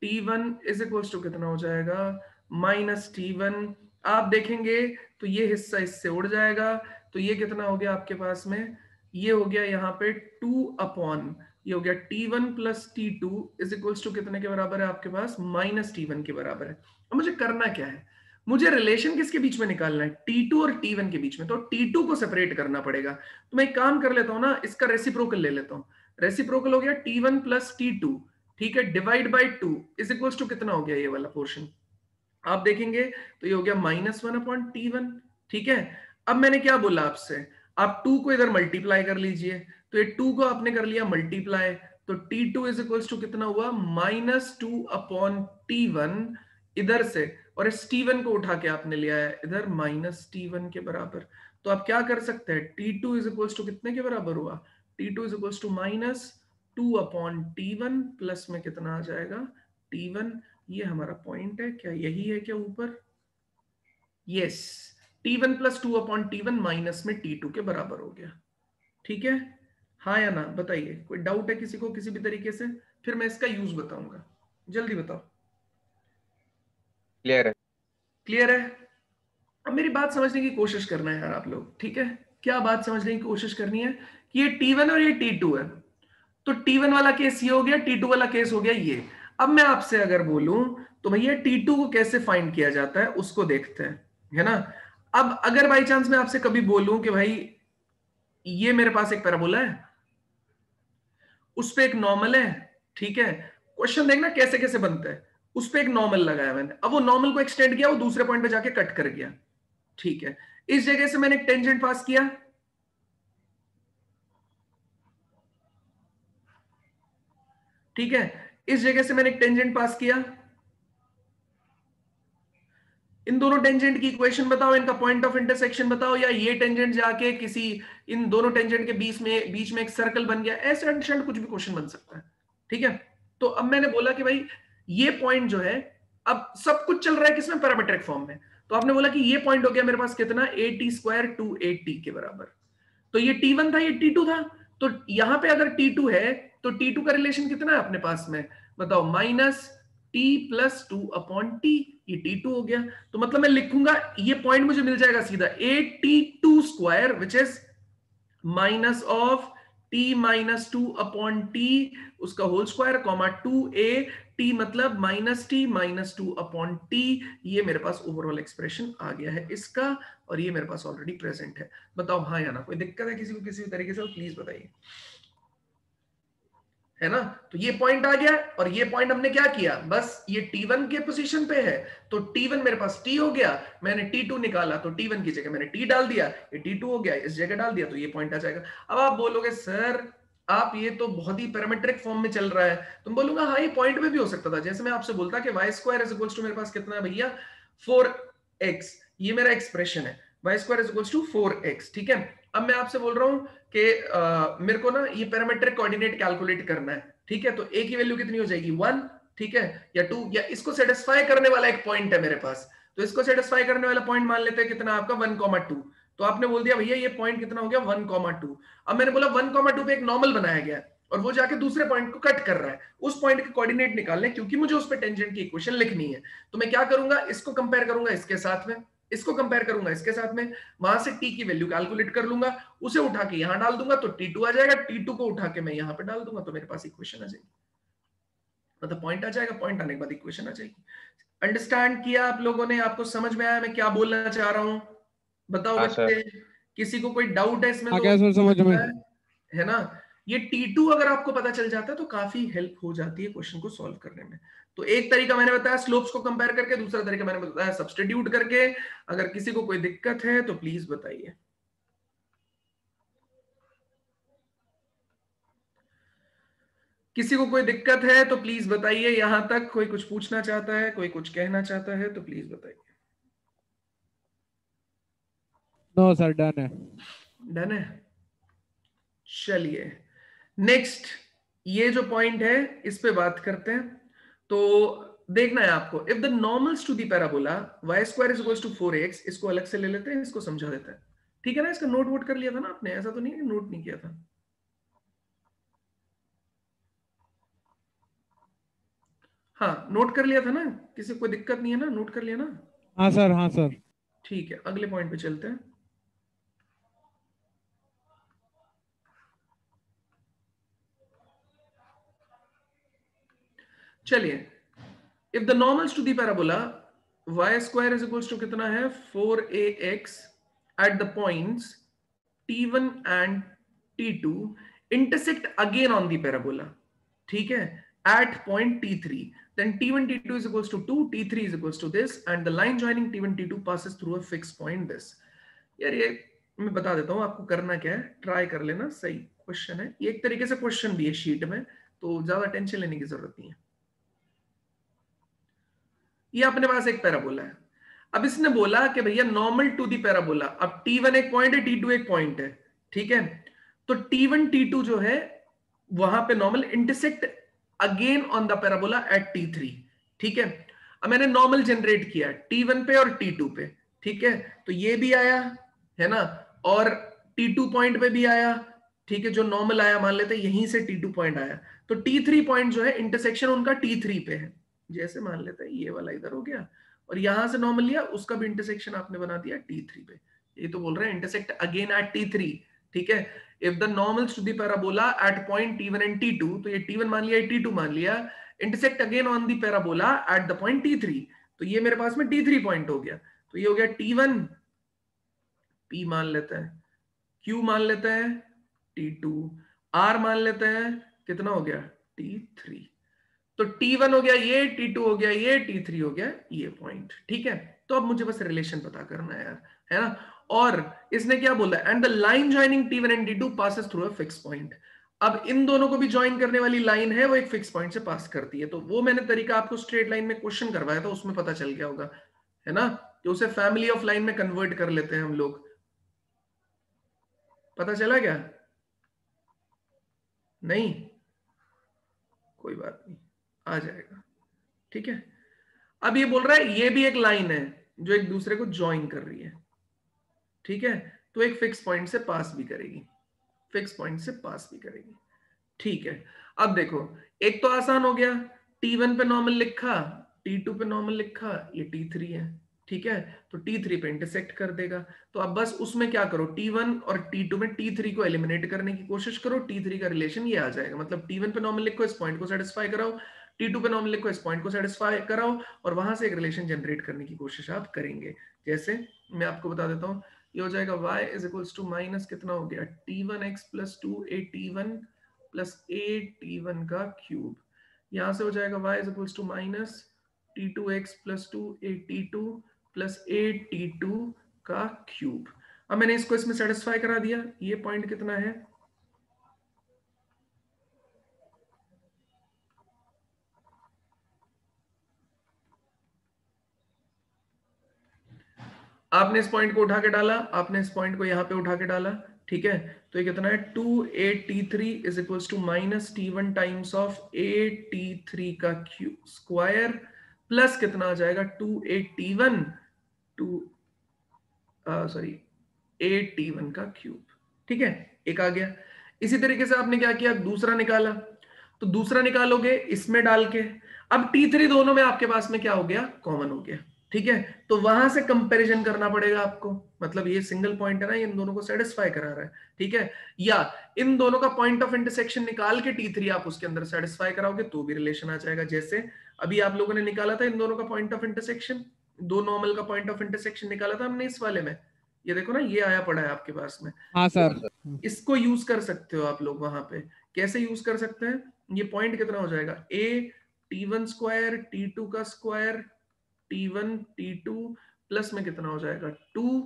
t1 इज इक्वल्स टू कितना हो जाएगा, माइनस t1। आप देखेंगे तो ये हिस्सा इससे उड़ जाएगा, तो ये कितना हो गया आपके पास में, ये हो गया यहाँ पे 2 अपॉन, ये हो गया t1 plus t2 is equals to कितने के बराबर है आपके पास, माइनस t1 के बराबर है। अब मुझे करना क्या है, मुझे रिलेशन किसके बीच में निकालना है, t2 और t1 के बीच में। तो t2 को सेपरेट करना पड़ेगा, तो मैं एक काम कर लेता हूं ना, इसका रेसिप्रोकल ले लेता हूं। रेसिप्रोकल हो गया t1 प्लस t2, ठीक है, divide by 2 is equals to कितना हो गया ये वाला पोर्शन, आप देखेंगे तो ये हो गया -1 अपॉन t1। ठीक है, अब मैंने क्या बोला आपसे, आप 2 को इधर मल्टीप्लाई कर लीजिए, तो ये 2 को आपने कर लिया मल्टीप्लाई, तो t2 इज इक्वल्स टू कितना हुआ, -2 अपॉन t1 इधर से, और इस t1 को उठा के आपने लिया है इधर -t1 के बराबर। तो आप क्या कर सकते हैं, t2 इज इक्वल्स टू कितने के बराबर हुआ, t2 is equals to -2 upon t1 plus में कितना आ जाएगा, t1। ये हमारा पॉइंट है, क्या यही है क्या ऊपर, yes, t1 plus 2 upon t1 minus में t2 के बराबर हो गया। ठीक है, हाँ या ना बताइए, कोई डाउट है किसी को किसी भी तरीके से, फिर मैं इसका यूज बताऊंगा, जल्दी बताओ। क्लियर है? क्लियर है? अब मेरी बात समझने की कोशिश करना है यार आप लोग, ठीक है, क्या बात समझने की कोशिश करनी है कि ये t1 और ये t2 है, तो t1 वाला केस ये हो गया, t2 वाला केस हो गया ये। अब मैं आपसे अगर बोलूं तो भैया t2 को कैसे फाइंड किया जाता है उसको देखते हैं, है ना। अब अगर बाई चांस मैं आपसे कभी बोलूं कि भाई ये मेरे पास एक पैराबोला है, उस पे एक नॉर्मल है, ठीक है, क्वेश्चन देखना कैसे कैसे बनता है, उस पे एक नॉर्मल लगाया मैंने, अब वो नॉर्मल को एक्सटेंड किया, वो दूसरे पॉइंट पे जाके कट कर गया, ठीक है, इस जगह से मैंने एक टेंजेंट पास किया, ठीक है, इस जगह से मैंने एक टेंजेंट पास किया, इन दोनों टेंजेंट की इक्वेशन बताओ, इनका पॉइंट ऑफ इंटरसेक्शन बताओ, या ये टेंजेंट जाके किसी इन दोनों टेंजेंट के बीच में एक सर्कल बन गया, ऐसे अंडरस्टैंड कुछ भी क्वेश्चन बन सकता है। ठीक है, तो अब मैंने बोला कि भाई ये पॉइंट जो है, अब सब कुछ चल रहा है किसमें, पैरामीट्रिक फॉर्म में, तो आपने बोला कि ये पॉइंट हो गया मेरे पास कितना, at स्क्वायर 280 के बराबर, तो ये t1 था, ये t2 था, तो यहां पे अगर t2 है तो t2 का रिलेशन कितना है अपने पास में, बताओ, -t प्लस 2 अपॉन t, ये t2 हो गया, तो मतलब मैं लिखूंगा ये पॉइंट मुझे मिल जाएगा सीधा at2 square which is minus of t minus 2 upon t उसका whole square comma 2a t मतलब -t माइनस 2 अपॉन t, ये मेरे पास ओवरऑल एक्सप्रेशन आ गया है इसका, और ये मेरे पास ऑलरेडी प्रेजेंट है। बताओ हाँ या ना, कोई दिक्कत है किसी को किसी भी तरीके से, प्लीज बताइए, है ना। तो ये पॉइंट आ गया, और ये पॉइंट हमने क्या किया, बस ये t1 के पोजीशन पे है, तो t1 मेरे पास t हो गया, मैंने t2 निकाला तो t1 की जगह मैंने t डाल दिया, ये t2 हो गया, इस जगह डाल दिया, तो ये पॉइंट आ जाएगा। अब आप बोलोगे सर आप ये तो बहुत ही पैरामीट्रिक फॉर्म में चल रहा है, तुम बोलूंगा हाँ ये पॉइंट में भी हो सकता था, जैसे मैं आपसे बोलता कि y square is equals to मेरे पास कितना है भैया 4x, ये मेरा एक्सप्रेशन है, y square is equals to 4x, ठीक है। अब मैं आपसे बोल रहा हूं कि मेरे को ना ये पैरामीट्रिक कोऑर्डिनेट कैलकुलेट करना है, ठीक है, तो a की वैल्यू कितनी हो जाएगी 1, ठीक है, या 2, या इसको सेटिस्फाई करने वाला एक पॉइंट है मेरे पास, तो इसको सेटिस्फाई करने वाला पॉइंट मान लेते हैं कितना आपका 1,2, तो आपने बोल दिया भैया ये पॉइंट कितना हो गया 1,2। अब मैंने बोला 1,2 पे एक नॉर्मल बनाया गया और वो जाके दूसरे पॉइंट को कट कर रहा है, उस पॉइंट के कोऑर्डिनेट निकालने, क्योंकि मुझे उस पे टेंजेंट की इक्वेशन लिखनी है, तो मैं क्या करूंगा, इसको कंपेयर करूंगा इसके साथ में, इसको कंपेयर करूंगा इसके साथ में, वहां से t की वैल्यू कैलकुलेट कर लूंगा, उसे उठा के यहां डाल दूंगा तो t2 आ जाएगा, t2 को उठा के मैं यहां पे डाल दूंगा तो मेरे पास इक्वेशन आ जाएगी, मतलब पॉइंट आ जाएगा, पॉइंट आने के बाद इक्वेशन आ जाएगी। अंडरस्टैंड किया आप लोगों ने, आपको समझ में आया मैं क्या बोलना चाह रहा हूं, बताओ हाँ, बच्चे, किसी को कोई डाउट है इसमें आ गया सर समझ में। है ना। ये T2 अगर आपको पता चल जाता है तो काफी हेल्प हो जाती है क्वेश्चन को सॉल्व करने में। तो एक तरीका मैंने बताया स्लोप्स को कंपेयर करके, दूसरा तरीका मैंने बताया सब्स्टिट्यूट करके। अगर किसी को कोई दिक्कत है तो प्लीज बताइए। किसी को कोई दिक्कत है तो प्लीज बताइए। यहां तक कोई कुछ पूछना चाहता है, कोई कुछ कहना चाहता है तो प्लीज बताइए। नो सर डन है। डन है। चलिए नेक्स्ट, ये जो पॉइंट है इस पे बात करते हैं। तो देखना है आपको, if the normals to the parabola y square is equals to 4x, इसको अलग से ले लेते हैं, इसको समझा देते हैं। ठीक है ना। इसका नोट वोट कर लिया था ना आपने? ऐसा तो नहीं है नोट नहीं किया था। हाँ नोट कर लिया था ना? किसी को कोई दिक्कत नहीं है ना? नोट कर लिया ना? हाँ सर, हाँ सर। ठीक है, अगले पॉइंट पे चलते हैं। चलिए, if the normals to the parabola y square is equals to कितना है 4ax at the points t1 and t2 intersect again on the parabola, ठीक है, at point t3, then t1 t2 is equals to 2, t3 is equals to this, and the line joining t1 t2 passes through a fixed point this। यार ये मैं बता देता हूं आपको करना क्या है, ट्राई कर लेना। सही क्वेश्चन है ये, एक तरीके से क्वेश्चन भी है शीट में, तो ज्यादा टेंशन लेने की जरूरत नहीं है। ये अपने पास एक पैराबोला है। अब इसने बोला कि भैया नॉर्मल टू दी पैराबोला, अब t1 एक पॉइंट है, t2 एक पॉइंट है, ठीक है। तो t1 t2 जो है वहां पे normal intersect again on the parabola at t3, ठीक है। अब मैंने नॉर्मल जनरेट किया t1 पे और t2 पे, ठीक है। तो ये भी आया है ना, और t2 पॉइंट पे भी आया, ठीक है। जो नॉर्मल आया मान लेते हैं यहीं से t2 पॉइंट आया, तो t3 पॉइंट जो है इंटरसेक्शन उनका t3 पे है। जैसे मान लेते हैं ये वाला इधर हो गया, और यहां से नॉर्मल लिया, उसका भी इंटरसेक्शन आपने बना दिया t3 पे। ये तो बोल रहे हैं इंटरसेक्ट अगेन एट t3, ठीक है। If the normals to the parabola at point t1 and t2, तो ये t1 मान लिया, t2 मान लिया, intersect again on the parabola at the point t3, तो ये मेरे पास में t3 पॉइंट हो गया। तो ये हो गया t1, p मान लेते हैं, q मान लेते हैं t2, r मान लेते हैं, कितना हो गया t3। तो t1 हो गया ये, t2 हो गया ये, t3 हो गया ये पॉइंट, ठीक है। तो अब मुझे बस रिलेशन पता करना है यार, है ना। और इसने क्या बोला, and the line joining t1 and t2 passes through a fixed point। अब इन दोनों को भी ज्वाइन करने वाली लाइन है, वो एक फिक्स पॉइंट से पास करती है। तो वो मैंने तरीका आपको स्ट्रेट लाइन में क्वेश्चन करवाया था, उसमें पता चल गया होगा, है ना, कि उसे फैमिली ऑफ लाइन में कन्वर्ट कर लेते हैं हम लोग। पता चला क्या? नहीं, कोई बात नहीं, आ जाएगा, ठीक है। अब ये बोल रहा है ये भी एक लाइन है जो एक दूसरे को ज्वाइन कर रही है, ठीक है। तो एक फिक्स पॉइंट से पास भी करेगी, फिक्स पॉइंट से पास भी करेगी, ठीक है। अब देखो, एक तो आसान हो गया, t1 पे नॉर्मल लिखा, t2 पे नॉर्मल लिखा, ये t3 है, ठीक है। तो t3 पे इंटरसेक्ट कर देगा। तो अब बस उसमें क्या करो, t1 और t2 में t3 को एलिमिनेट करने की कोशिश करो, t3 का रिलेशन ये आ जाएगा। मतलब t1 पे नॉर्मल लिखो, इस पॉइंट को सेटिस्फाई कराओ, t2 पे नॉर्मल लिखो, इस पॉइंट को सेटिस्फाई कराओ, और वहां से एक रिलेशन जनरेट करने की कोशिश आप करेंगे। जैसे मैं आपको बता देता हूं, ये हो जाएगा y is equals to minus कितना हो गया t1x plus 2at1 plus at1 का क्यूब। यहां से हो जाएगा y is equals to minus t2x plus 2at2 plus at2 का क्यूब। अब मैंने इसको इसमें सेटिस्फाई करा दिया। ये पॉइंट कितना है, आपने इस पॉइंट को उठा के डाला, आपने इस पॉइंट को यहां पे उठा के डाला, ठीक है। तो ये कितना है 2at3 is equals to minus t1 times of at3 का क्यूब स्क्वायर प्लस कितना आ जाएगा 2at1 8t1 का क्यूब, ठीक है। एक आ गया। इसी तरीके से आपने क्या किया, दूसरा निकाला, तो दूसरा निकालोगे इसमें डाल के। अब t3 दोनों में आपके पास में क्या हो गया, कॉमन हो गया, ठीक है। तो वहां से कंपैरिजन करना पड़ेगा आपको, मतलब ये सिंगल पॉइंट है ना, इन दोनों को सेटिस्फाई करा रहा है, ठीक है। या इन दोनों का पॉइंट ऑफ इंटरसेक्शन निकाल के t3 आप उसके अंदर सेटिस्फाई कराओगे तो भी रिलेशन आ जाएगा। जैसे अभी आप लोगों ने निकाला था इन दोनों का पॉइंट ऑफ इंटरसेक्शन, दो नॉर्मल का पॉइंट ऑफ इंटरसेक्शन निकाला था हमने इस वाले में, ये देखो ना, ये आया पड़ा है आपके पास में। हाँ सर। इसको यूज कर सकते हो आप लोग वहां पे। कैसे यूज कर सकते हैं? ये पॉइंट कितना हो जाएगा, a t1 स्क्वायर t2 का स्क्वायर t1 t2 प्लस में कितना हो जाएगा 2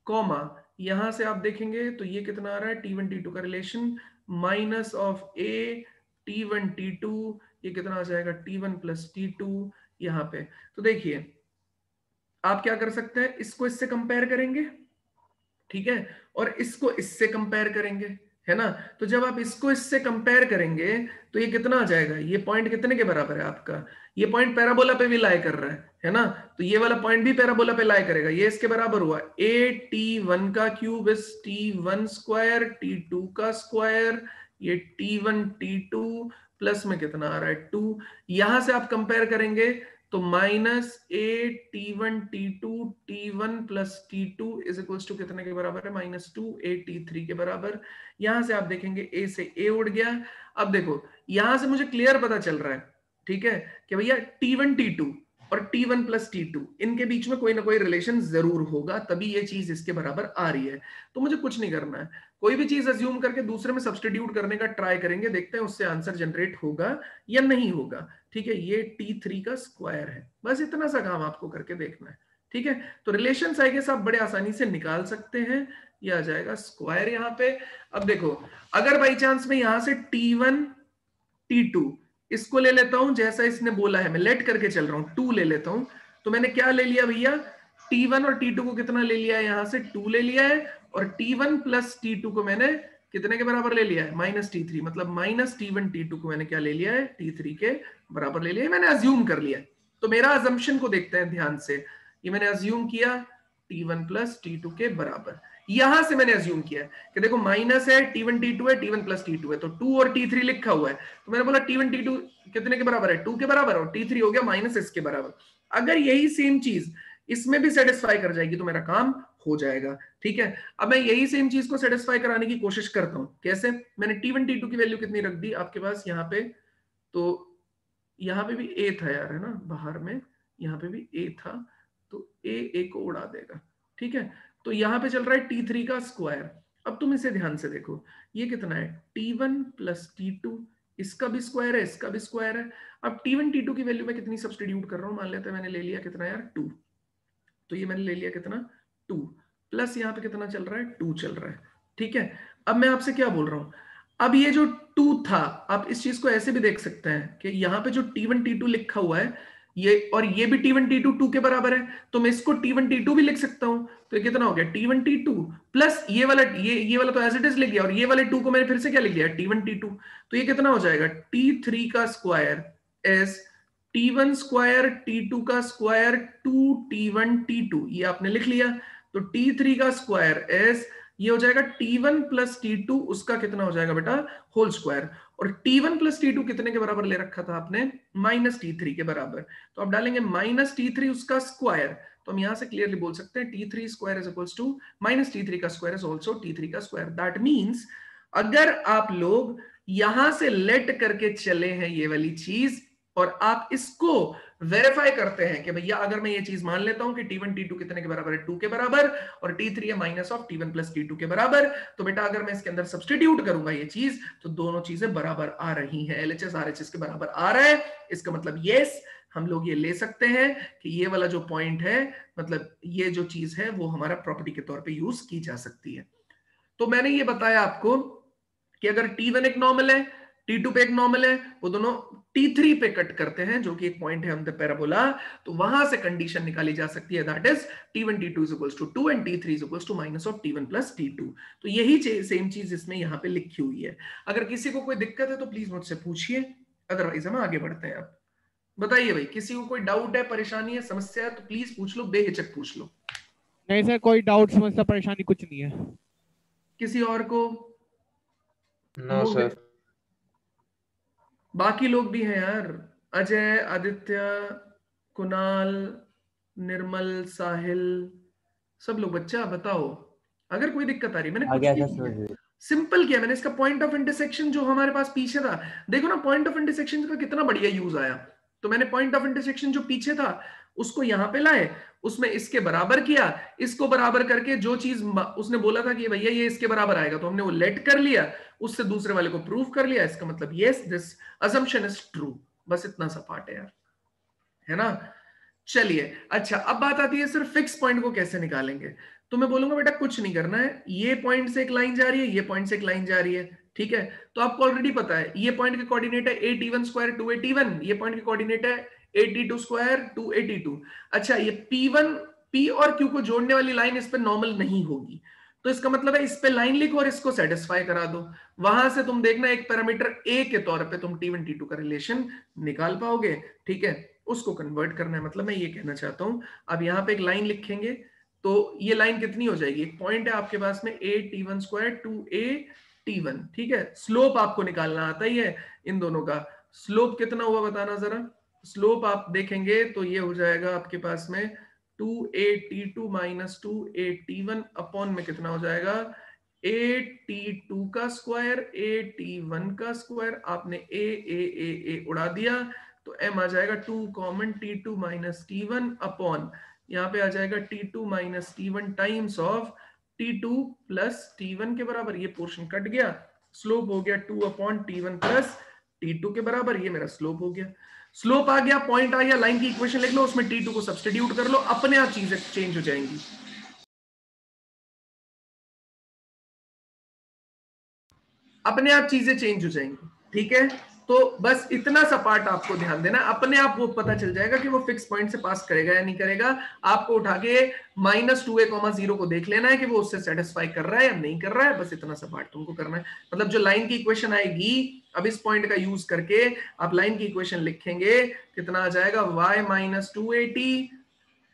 कॉमा, यहां से आप देखेंगे तो ये कितना आ रहा है t1 t2 का relation minus of a t1 t2, ये कितना आ जाएगा t1 प्लस t2 यहां पे। तो देखिए आप क्या कर सकते हैं, इसको इससे कंपेयर करेंगे, ठीक है, और इसको इससे कंपेयर करेंगे, है ना। तो जब आप इसको इससे कंपेयर करेंगे तो ये कितना आ जाएगा, ये पॉइंट कितने के बराबर है आपका, ये पॉइंट पैराबोला पे भी लाई कर रहा है ना, तो ये वाला पॉइंट भी पैराबोला पे लाई करेगा। ये इसके बराबर हुआ a(t1) का cube is t1 square t2 का स्क्वायर, ये t1 t2 प्लस में कितना आ रहा है 2, यहां से आप कंपेयर करेंगे तो minus a(t1 t1 plus t2 is equal to कितने के बराबर है, -2 a(t3) के बराबर। यहां से आप देखेंगे a से a उड़ गया। अब देखो यहां से मुझे क्लियर पता चल रहा है, ठीक है, कि भैया t1 t2 और t1 प्लस t2 इनके बीच में कोई ना कोई रिलेशन जरूर होगा, तभी ये चीज इसके बराबर आ रही है। तो मुझे कुछ नहीं करना है, कोई भी चीज अज्यूम करके दूसरे में सब्स्टिट्यूट करने का ट्राई करेंगे, देखते हैं उससे आंसर जनरेट होगा या नहीं होगा। ठीक है, ये t3 का स्क्वायर है, बस इतना सा काम आपको करके देखना है। ठीक है, तो रिलेशन आई गेस आप बड़े आसानी से निकाल सकते हैं, ये आ जाएगा स्क्वायर यहाँ पे। अब देखो अगर बाई चांस में यहां से t1 t2 इसको ले लेता हूं जैसा इसने बोला है, मैं लेट करके चल रहा हूं, 2 ले लेता हूं, तो मैंने क्या ले लिया भैया, t1 और t2 को कितना ले लिया है, यहां से 2 ले लिया है, और t1 प्लस t2 को मैंने कितने के बराबर ले लिया है, -t3, मतलब -t1 t2 को मैंने क्या ले लिया है, t3 के बराबर ले लिया है, मैंने अज्यूम कर लिया। तो मेरा अजम्पशन को देखते हैं ध्यान से, ये मैंने अज्यूम किया t1 प्लस t2 के बराबर, यहां से मैंने अज्यूम किया कि देखो माइनस है t1 t2 है, t1 प्लस t2 है, तो 2 और t3 लिखा हुआ है, तो मैंने बोला t1 t2 कितने के बराबर है, 2 के बराबर, और t3 हो गया माइनस इसके बराबर। अगर यही सेम चीज इसमें भी सेटिस्फाई कर जाएगी तो मेरा काम हो जाएगा। ठीक है, अब मैं यही सेम चीज को सेटिस्फाई कराने की कोशिश करता हूं, कैसे, मैंने t1 t2 की वैल्यू कितनी रख दी आपके पास यहाँ पे, तो यहाँ पे भी a था यार, है ना, बाहर में यहाँ पे भी a था, तो a को उड़ा देगा। ठीक है, तो यहां पे चल रहा है t3 का स्क्वायर। अब तुम इसे ध्यान से देखो, ये कितना है t1 प्लस t2, इसका भी स्क्वायर है, इसका भी स्क्वायर है। अब t1 t2 की वैल्यू में कितनी सब्स्टिट्यूट कर रहा हूं, मान लेते हैं मैंने ले लिया कितना यार 2, तो ये मैंने ले लिया कितना 2, प्लस यहाँ पे कितना चल रहा है 2 चल रहा है। ठीक है, अब मैं आपसे क्या बोल रहा हूं, अब ये जो 2 था, आप इस चीज को ऐसे भी देख सकते हैं कि यहाँ पे जो t1 t2 लिखा हुआ है ये, और ये भी t1 t2 2 के बराबर है, तो मैं इसको t1 t2 भी लिख सकता हूं। तो ये कितना हो गया t1 t2 प्लस ये वाला तो एज इट इज लिख गया, और ये वाले 2 को मैंने फिर से क्या लिख लिया t1 t2, तो ये कितना हो जाएगा t3 का square S t1 square t2 का स्क्वायर 2t1 t2, ये आपने लिख लिया। तो t3 का स्क्वायर एस ये हो जाएगा t1 प्लस t2, उसका कितना हो जाएगा बेटा होल स्क्वायर, और t1 प्लस t2 कितने के बराबर ले रखा था आपने, -t3 के बराबर, तो आप डालेंगे -t3 उसका स्क्वायर, तो हम यहां से क्लियरली बोल सकते हैं t3 square is equals to -t3 का स्क्वायर इज आल्सो t3 का स्क्वायर। दैट मींस अगर आप लोग यहां से लेट करके चले हैं ये वाली चीज, और आप इसको वेरीफाई करते हैं कि भैया अगर मैं ये चीज मान लेता हूं कि t1 t2 कितने के बराबर है 2 के बराबर, और t3 है minus of t1 plus t2 के बराबर, तो बेटा अगर मैं इसके अंदर सब्स्टिट्यूट करूंगा ये चीज, तो दोनों चीजें बराबर आ रही हैं, LHS RHS के बराबर आ रहा है। इसका मतलब यस, हम लोग ये ले सकते हैं कि ये वाला जो पॉइंट है, मतलब ये जो चीज है वो हमारा प्रॉपर्टी के तौर पर यूज की जा सकती है। तो मैंने ये बताया आपको कि अगर t1 एक नॉर्मल है, t2 पे एक नॉर्मल है, वो दोनों t3 पे कट करते हैं, जो कि एक पॉइंट है ऑन द पैराबोला, तो वहां से कंडीशन निकाली जा सकती है, that is t1 t2 is equals to 2 and t3 is equals to minus of t1 plus t2। तो यही सेम चीज इसमें यहाँ पे लिखी हुई है। अगर किसी को कोई दिक्कत है तो प्लीज मुझसे पूछिए, अदरवाइज हम आगे बढ़ते हैं। अब बताइए भाई, किसी को कोई डाउट है, परेशानी है, समस्या है तो प्लीज पूछ लो, बेहिचक पूछ लो। नहीं सर, कोई डाउट समस्या परेशानी कुछ नहीं है। किसी और को? No sir. बाकी लोग भी हैं यार, अजय, आदित्य, कुणाल, निर्मल, साहिल, सब लोग। बच्चा बताओ अगर कोई दिक्कत आ रही है। मैंने कुछ नहीं किया, सिंपल किया मैंने। इसका पॉइंट ऑफ इंटरसेक्शन जो हमारे पास पीछे था, देखो ना पॉइंट ऑफ इंटरसेक्शन का कितना बढ़िया यूज आया। तो मैंने पॉइंट ऑफ इंटरसेक्शन जो पीछे था उसको यहां पे लाए, उसमें इसके बराबर किया, इसको बराबर करके जो चीज उसने बोला था कि भैया ये इसके बराबर आएगा, तो हमने वो लेट कर लिया, उससे दूसरे वाले को प्रूव कर लिया। इसका मतलब yes this assumption is true. बस इतना सा पार्ट है यार, है ना। चलिए अच्छा, अब बात आती है सर फिक्स पॉइंट को कैसे निकालेंगे। तो मैं बोलूंगा बेटा कुछ नहीं करना है, ये पॉइंट से एक लाइन जा रही है, ये पॉइंट से एक लाइन जा रही है, ठीक है। तो आपको ऑलरेडी पता है ये पॉइंट के कोऑर्डिनेट है 8t1 स्क्वायर 2at1, ये पॉइंट के कोऑर्डिनेट है 8t2 स्क्वायर 2at2। अच्छा, ये p1 p और q को जोड़ने वाली लाइन इस पे नॉर्मल नहीं होगी, तो इसका मतलब है इस पे लाइन लिखो और इसको सेटिस्फाई करा दो। वहां से तुम देखना एक पैरामीटर a के तौर पे तुम t1 t2 का रिलेशन निकाल पाओगे, ठीक है। उसको कन्वर्ट करना है, मतलब मैं ये कहना चाहता हूं। अब यहाँ पे एक लाइन लिखेंगे तो ये लाइन कितनी हो जाएगी, एक पॉइंट है आपके पास में at1 स्क्वायर 2at1, ठीक है। स्लोप आपको निकालना आता ही है इन दोनों का। स्लोप कितना हुआ बताना जरा। स्लोप आप देखेंगे तो ये हो जाएगा आपके पास में 2at2 माइनस 2at1 अपॉन में कितना हो जाएगा 8t2 का स्क्वायर at1 का स्क्वायर, आपने ए उड़ा दिया तो m आ जाएगा 2 common t2 minus t1 upon यहाँ पे आ जाएगा t2 minus t1 times of t2 plus t1 के बराबर, ये पोर्शन कट गया, स्लोप हो गया 2 अपॉन t1 प्लस t2 के बराबर, ये मेरा स्लोप हो गया। स्लोप आ गया, पॉइंट आ गया, लाइन की इक्वेशन लिख लो, उसमें t2 को सब्स्टिट्यूट कर लो, अपने आप चीजें चेंज हो जाएंगी। अपने आप चीजें चेंज हो जाएंगी, ठीक है। तो बस इतना सा पार्ट आपको ध्यान देना, अपने आप वो पता चल जाएगा कि वो फिक्स पॉइंट से पास करेगा या नहीं करेगा। आपको उठा के -2a,0 को देख लेना है कि वो उससे सेटिस्फाई कर रहा है या नहीं कर रहा है, बस इतना सा पार्ट तुमको करना है। मतलब जो लाइन की इक्वेशन आएगी, अब इस पॉइंट का यूज करके आप लाइन की इक्वेशन लिखेंगे, कितना आ जाएगा y minus 2at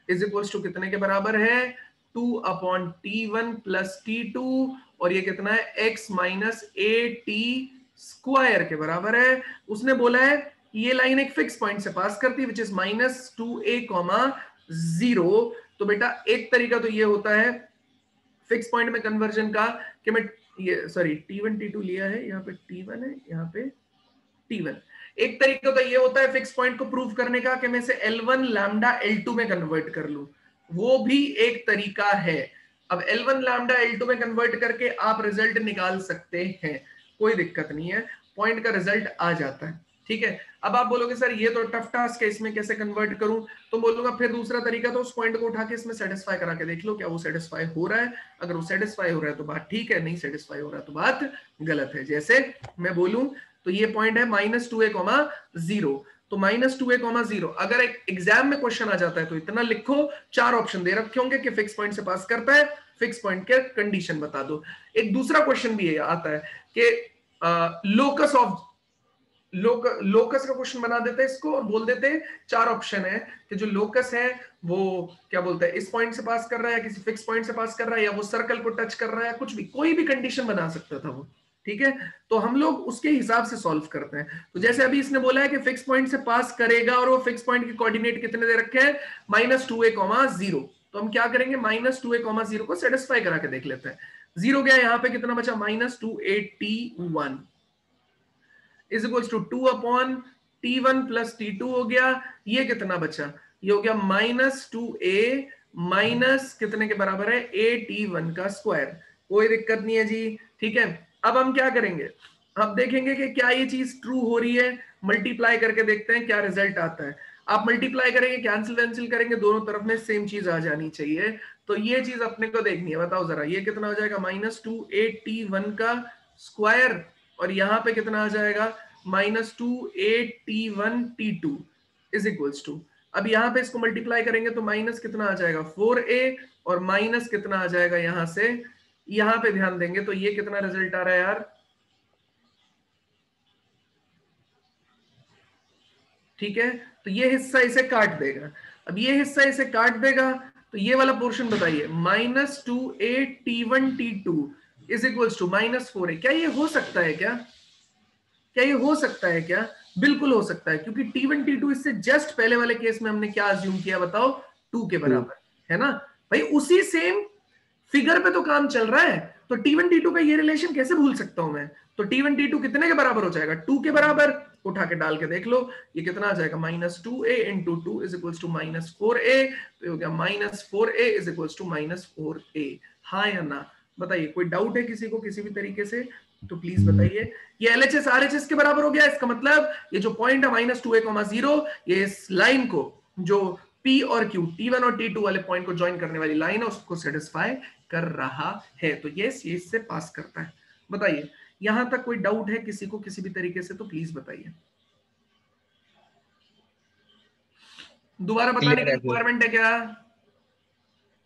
is equal to कितने के बराबर है 2 अपॉन t1 प्लस t2, और ये कितना है x माइनस at स्क्वायर के बराबर है। उसने बोला है ये लाइन एक फिक्स पॉइंट से पास करती है विच इज -2a,0। तो बेटा एक तरीका तो ये होता है फिक्स पॉइंट में कन्वर्जन का कि मैं ये सॉरी t1 t2 लिया है, यहाँ पे t1 है, यहाँ पे t1। एक तरीका तो ये होता है फिक्स पॉइंट को प्रूव करने का कि मैं इसे L1 लैम्डा L2 में कन्वर्ट कर लूं, वो भी एक तरीका है। अब L1 लैम्डा L2 में कन्वर्ट करके आप रिजल्ट निकाल सकते हैं, कोई दिक्कत नहीं है, पॉइंट का रिजल्ट आ जाता है, ठीक है। अब आप बोलोगे सर ये तो टफ टास्क है, इसमें कैसे कन्वर्ट करूं, तो बोलूंगा फिर दूसरा तरीका, तो उस पॉइंट को उठा के इसमें सेटिस्फाई करा के देख लो, क्या वो सेटिस्फाई हो रहा है। अगर वो सेटिस्फाई हो रहा है तो बात ठीक है, नहीं सेटिस्फाई हो रहा है तो बात गलत है। जैसे मैं बोलूं तो ये पॉइंट है -2a,0, तो -2a,0 अगर एक एग्जाम में क्वेश्चन आ जाता है तो इतना लिखो, 4 ऑप्शन दे रखे होंगे कि फिक्स पॉइंट से पास करता है, फिक्स पॉइंट के कंडीशन बता दो। एक दूसरा क्वेश्चन भी आता है कि लोकस ऑफ लोकस का क्वेश्चन बना देते हैं इसको और बोल देते हैं 4 ऑप्शन है कि जो लोकस है वो क्या बोलता है इस पॉइंट से पास कर रहा है, किसी फिक्स पॉइंट से पास कर रहा है, या वो सर्कल को टच कर रहा है, कुछ भी कोई भी कंडीशन बना सकता था वो, ठीक है। तो हम लोग उसके हिसाब से सॉल्व करते हैं। तो जैसे अभी इसने बोला है कि फिक्स पॉइंट से पास करेगा और वो फिक्स पॉइंट के कोऑर्डिनेट कितने दे रखे हैं -2a,0, तो हम क्या करेंगे -2a,0 को सेटिस्फाई करा के देख लेते हैं। 0 गया, यहाँ पे कितना बचा -2at1 is equal to 2 upon t1 plus t2 हो गया, ये कितना बचा, ये हो गया -2a माइनस कितने के बराबर है at1 का स्क्वायर। कोई दिक्कत नहीं है जी, ठीक है। अब हम क्या करेंगे, अब देखेंगे कि क्या ये चीज ट्रू हो रही है, मल्टीप्लाई करके देखते हैं क्या रिजल्ट आता है। आप मल्टीप्लाई करेंगे, कैंसिल करेंगे, दोनों तरफ में सेम चीज आ जानी चाहिए, तो ये चीज अपने को देखनी है। बताओ जरा ये कितना हो जाएगा -2at1 का स्क्वायर, और यहां पे कितना आ जाएगा -2at1t2 इज इक्वल्स टू, अब यहां पे इसको मल्टीप्लाई करेंगे तो माइनस कितना आ जाएगा 4a, और माइनस कितना आ जाएगा यहां से, यहां पे ध्यान देंगे तो ये कितना रिजल्ट आ रहा है यार, ठीक है। तो ये हिस्सा इसे काट देगा, अब ये हिस्सा इसे काट देगा, तो ये वाला पोर्शन बताइए -2at1t2 is equals to -4a। क्या ये हो सकता है, क्या ये हो सकता है क्या? बिल्कुल हो सकता है, क्योंकि t1 t2 इससे जस्ट पहले वाले केस में हमने क्या अज्यूम किया बताओ, 2 के बराबर, है ना भाई। उसी सेम फिगर पे तो काम चल रहा है, तो t1 t2 का ये रिलेशन कैसे भूल सकता हूं मैं। तो t1 t2 कितने के बराबर हो जाएगा 2 के बराबर, उठा के डाल के देख लो, ये कितना आ जाएगा, -2a into 2 is equals to -4a, तो ये हो गया -4a is equals to -4a। हाँ या ना बताइए, कोई डाउट है किसी को किसी भी तरीके से तो प्लीज बताइए। ये एलएचएस आरएचएस के बराबर हो गया, इसका मतलब ये जो पॉइंट है -2a,0, ये इस लाइन को जो P और Q, T1 और T2 वाले पॉइंट को ज्वाइन करने वाली लाइन है उसको सेटिस्फाई कर रहा है, तो ये इससे पास करता है। बताइए यहां तक कोई डाउट है किसी को किसी भी तरीके से तो प्लीज बताइए। दोबारा बताने Clear की है सर। रिक्वायरमेंट है क्या?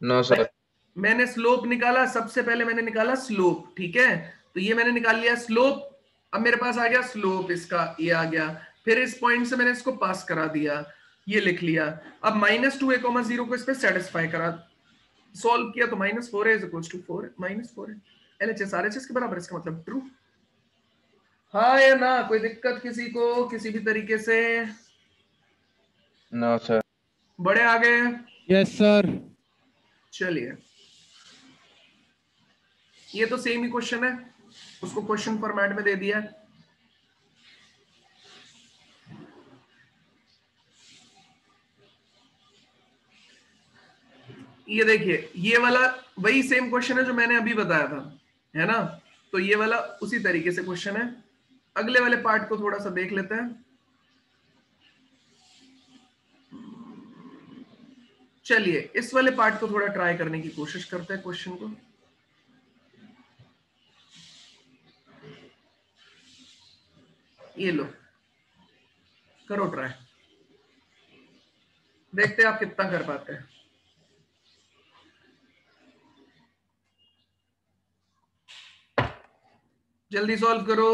No sir. मैंने स्लोप निकाला, सबसे पहले मैंने निकाला स्लोप, ठीक है, तो ये मैंने निकाल लिया स्लोप। अब मेरे पास आ गया स्लोप इसका, ये आ गया, फिर इस पॉइंट से मैंने इसको पास करा दिया, ये लिख लिया। अब -2a,0 को इस पे सेटिस्फाई करा, सॉल्व किया तो -4a is equals to 4 -4 LHS RHS के बराबर, इसका मतलब ट्रू। हाँ या ना, कोई दिक्कत किसी को किसी भी तरीके से? No sir. बड़े आ गए? Yes sir. चलिए, ये तो सेम ही क्वेश्चन है, उसको क्वेश्चन फॉर्मेट में दे दिया है। ये देखिए, ये वाला वही सेम क्वेश्चन है जो मैंने अभी बताया था, है ना, तो ये वाला उसी तरीके से क्वेश्चन है। अगले वाले पार्ट को थोड़ा सा देख लेते हैं। चलिए इस वाले पार्ट को थोड़ा ट्राई करने की कोशिश करते हैं क्वेश्चन को। ये लो, करो ट्राई, देखते हैं आप कितना कर पाते हैं। जल्दी सॉल्व करो।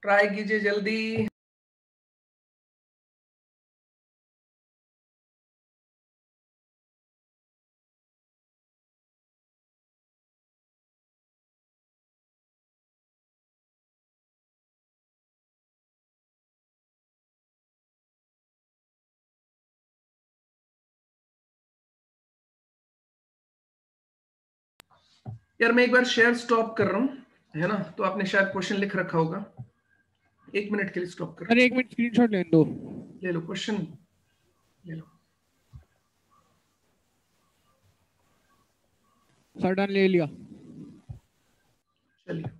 ट्राई कीजिए जल्दी। यार मैं एक बार शेयर स्टॉप कर रहा हूँ, है ना, तो आपने शायद क्वेश्चन लिख रखा होगा, 1 मिनट के लिए स्टॉप कर। सर 1 मिनट स्क्रीनशॉट लेने दो। ले लो क्वेश्चन, ले लो। सर डन, ले लिया। चलिए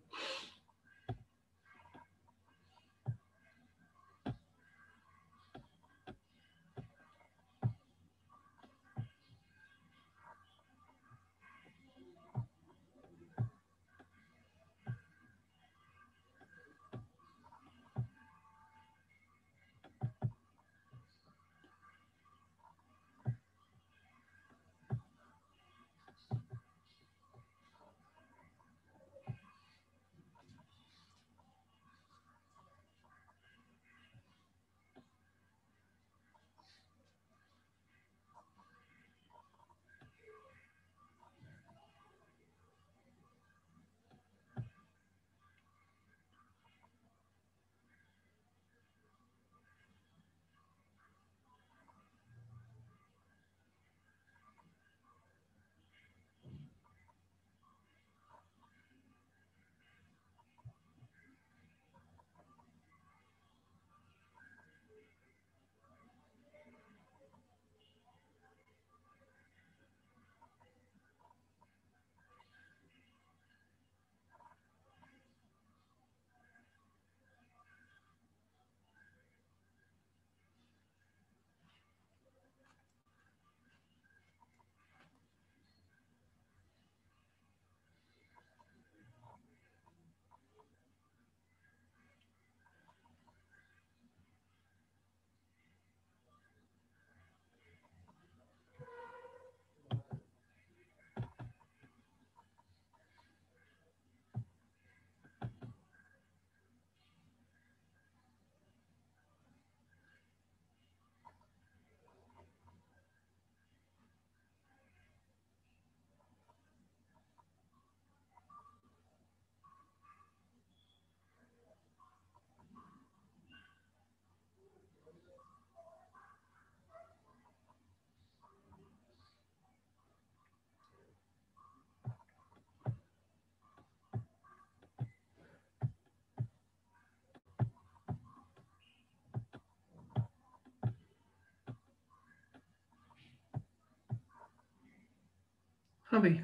हाँ भाई,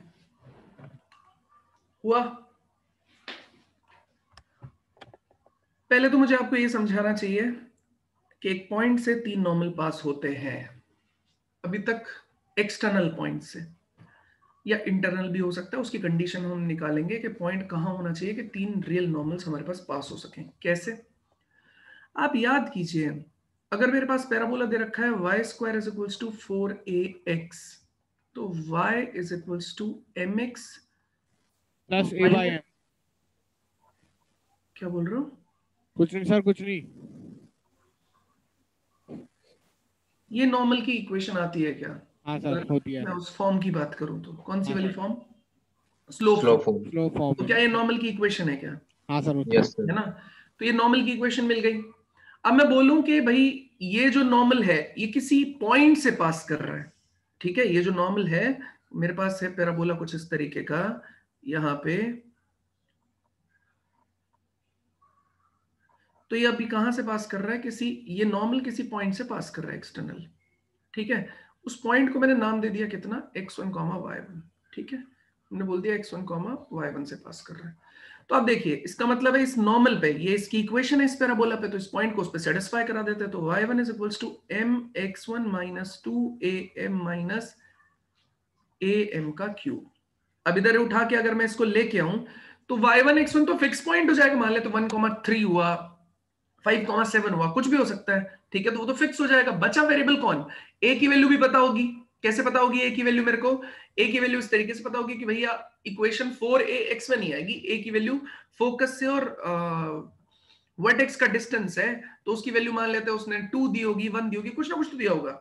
हुआ। पहले तो मुझे आपको ये समझाना चाहिए कि एक पॉइंट से 3 नॉर्मल पास होते हैं। अभी तक एक्सटर्नल पॉइंट से या इंटरनल भी हो सकता है, उसकी कंडीशन हम निकालेंगे कि पॉइंट कहां होना चाहिए कि 3 रियल नॉर्मल्स हमारे पास हो सकें। कैसे? आप याद कीजिए, अगर मेरे पास पैराबोला दे रखा है y² is equals to 4ax, तो y is equals to mx plus a/m। क्या बोल रहे हो? कुछ नहीं सर, कुछ नहीं। ये नॉर्मल की इक्वेशन आती है क्या? हाँ सर, अगर होती है। मैं उस फॉर्म की बात करूं तो कौन सी हाँ वाली sir, form? Slow slow form. Form. Slow form तो क्या ये नॉर्मल की इक्वेशन है क्या? हाँ सर, होती है। Yes sir. है ना? तो ये नॉर्मल की इक्वेशन मिल गई। अब मैं बोलूं कि भाई ये जो नॉर्मल है ये किसी पॉइंट से पास कर रहा है, ठीक है? ये जो नॉर्मल है मेरे पास है पैराबोला कुछ इस तरीके का, यहां पे, तो ये अभी कहां से पास कर रहा है? किसी, ये नॉर्मल किसी पॉइंट से पास कर रहा है एक्सटर्नल, ठीक है? उस पॉइंट को मैंने नाम दे दिया कितना? x1, y1, ठीक है? हमने बोल दिया x1, y1 से पास कर रहा है। तो आप देखिए, इसका मतलब है इस नॉर्मल पे, ये इसकी इक्वेशन है इस पैराबोला पे, तो इस पॉइंट को उस पे सेटिस्फाई करा देते हैं। तो y1 is equals to mx1 minus 2am minus am का क्यूब। अब इधर उठा के अगर मैं इसको लेके आऊं तो y1 x1 तो फिक्स पॉइंट हो जाएगा। मान ले तो 1,3 हुआ, 5,7 हुआ, कुछ भी हो सकता है, ठीक है? तो वो तो फिक्स हो जाएगा। बचा वेरिएबल कौन? a की वैल्यू भी पता होगी। कैसे पता होगी a की वैल्यू? मेरे को a की वैल्यू इस तरीके से पता होगी कि भैया इक्वेशन 4ax में नहीं आएगी, a की वैल्यू फोकस से और वर्टेक्स का डिस्टेंस है, तो उसकी वैल्यू मान लेते हैं उसने 2 दी होगी, 1 दी होगी, कुछ ना कुछ तो दिया होगा,